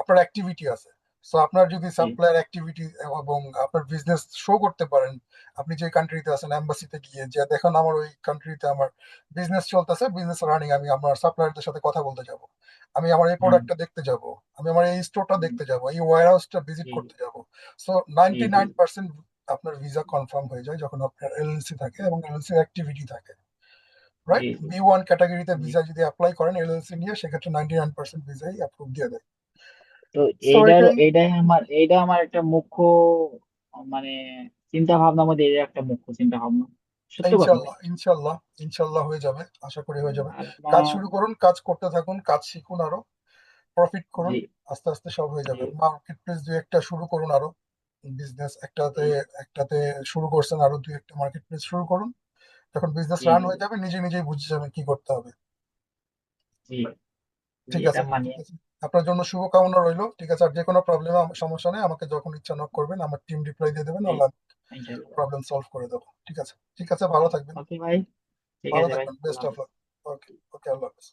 আপনার অ্যাক্টিভিটি আছে। সো আপনার যদি জি। সাপ্লায়ার অ্যাক্টিভিটি এবং আপনার বিজনেস শো করতে পারেন, আপনি যে কান্ট্রিতে আছেন এম্বাসিতে গিয়ে, যে দেখুন আমার ওই কান্ট্রিতে আমার বিজনেস চলতেছে, বিজনেস রানিং, আমি আমার সাপ্লায়ারদের সাথে কথা বলতে যাব, আমি আমার এই হ্যাঁ। প্রোডাক্টটা দেখতে যাব, আমি আমার এই স্টোরটা দেখতে যাব, এই ওয়্যার হাউসটা ভিজিট জি। করতে যাব। সো জি। জি। 99% আপনার ভিসা কনফার্ম হয়ে যায় যখন আপনার এলএলসি থাকে এবং এলএলসি অ্যাক্টিভিটি থাকে, জি। রাইট? জি। বি1 ক্যাটাগরিতে জি। ভিসা যদি অ্যাপ্লাই করেন এলএলসি নিয়ে, সেক্ষেত্রে 99% ভিসাই অ্যাপ্রুভ দিয়ে দেয়। তো সো এটাই। এইটা আমার একটা মুখ্য, মানে চিন্তা ভাবনার মধ্যে এটা একটা মুখ্য চিন্তা ভাবনা। সত্য কথা ভাই। ইনশাল্লাহ ইনশাল্লাহ ইনশাল্লাহ হয়ে যাবে, আশা করি হয়ে যাবে। আর কাজ আমার। শুরু করুন, কাজ করতে থাকুন, কাজ শিখুন, আরো প্রফিট করুন, জি। আস্তে আস্তে সব হয়ে জি। যাবে। মার্কেট প্লেস দুই একটা শুরু করুন আরো, বিজনেস একটাতে জি। একটাতে শুরু করছেন, আরো দুই একটা মার্কেট প্লেস শুরু করুন। যখন বিজনেস জি। রান জি। হয়ে যাবে, নিজে নিজেই বুঝে যাবেন কি করতে হবে। জি। জি, ঠিক এটা আছে, মানি। ঠিক আছে। আপনার জন্য শুভকামনা রইলো। ঠিক আছে? আর যেকোনো প্রবলেমে সমস্যা নেই। আমাকে যখন ইচ্ছা নক করবেন। আমার টিম রিপ্লাই দিয়ে দেবেন। জি, নাহলে আমি ইনশাল্লাহ। প্রবলেম সলভ করে দেব। ঠিক আছে? ঠিক আছে, ভালো থাকবেন। ওকে ভাই, ঠিক ভালো আছে ভাই, থাকবেন। আল্লাহ বেস্ট অফ হাফেজ। লাক। ওকে, ওকে, আল্লাহ হাফেজ।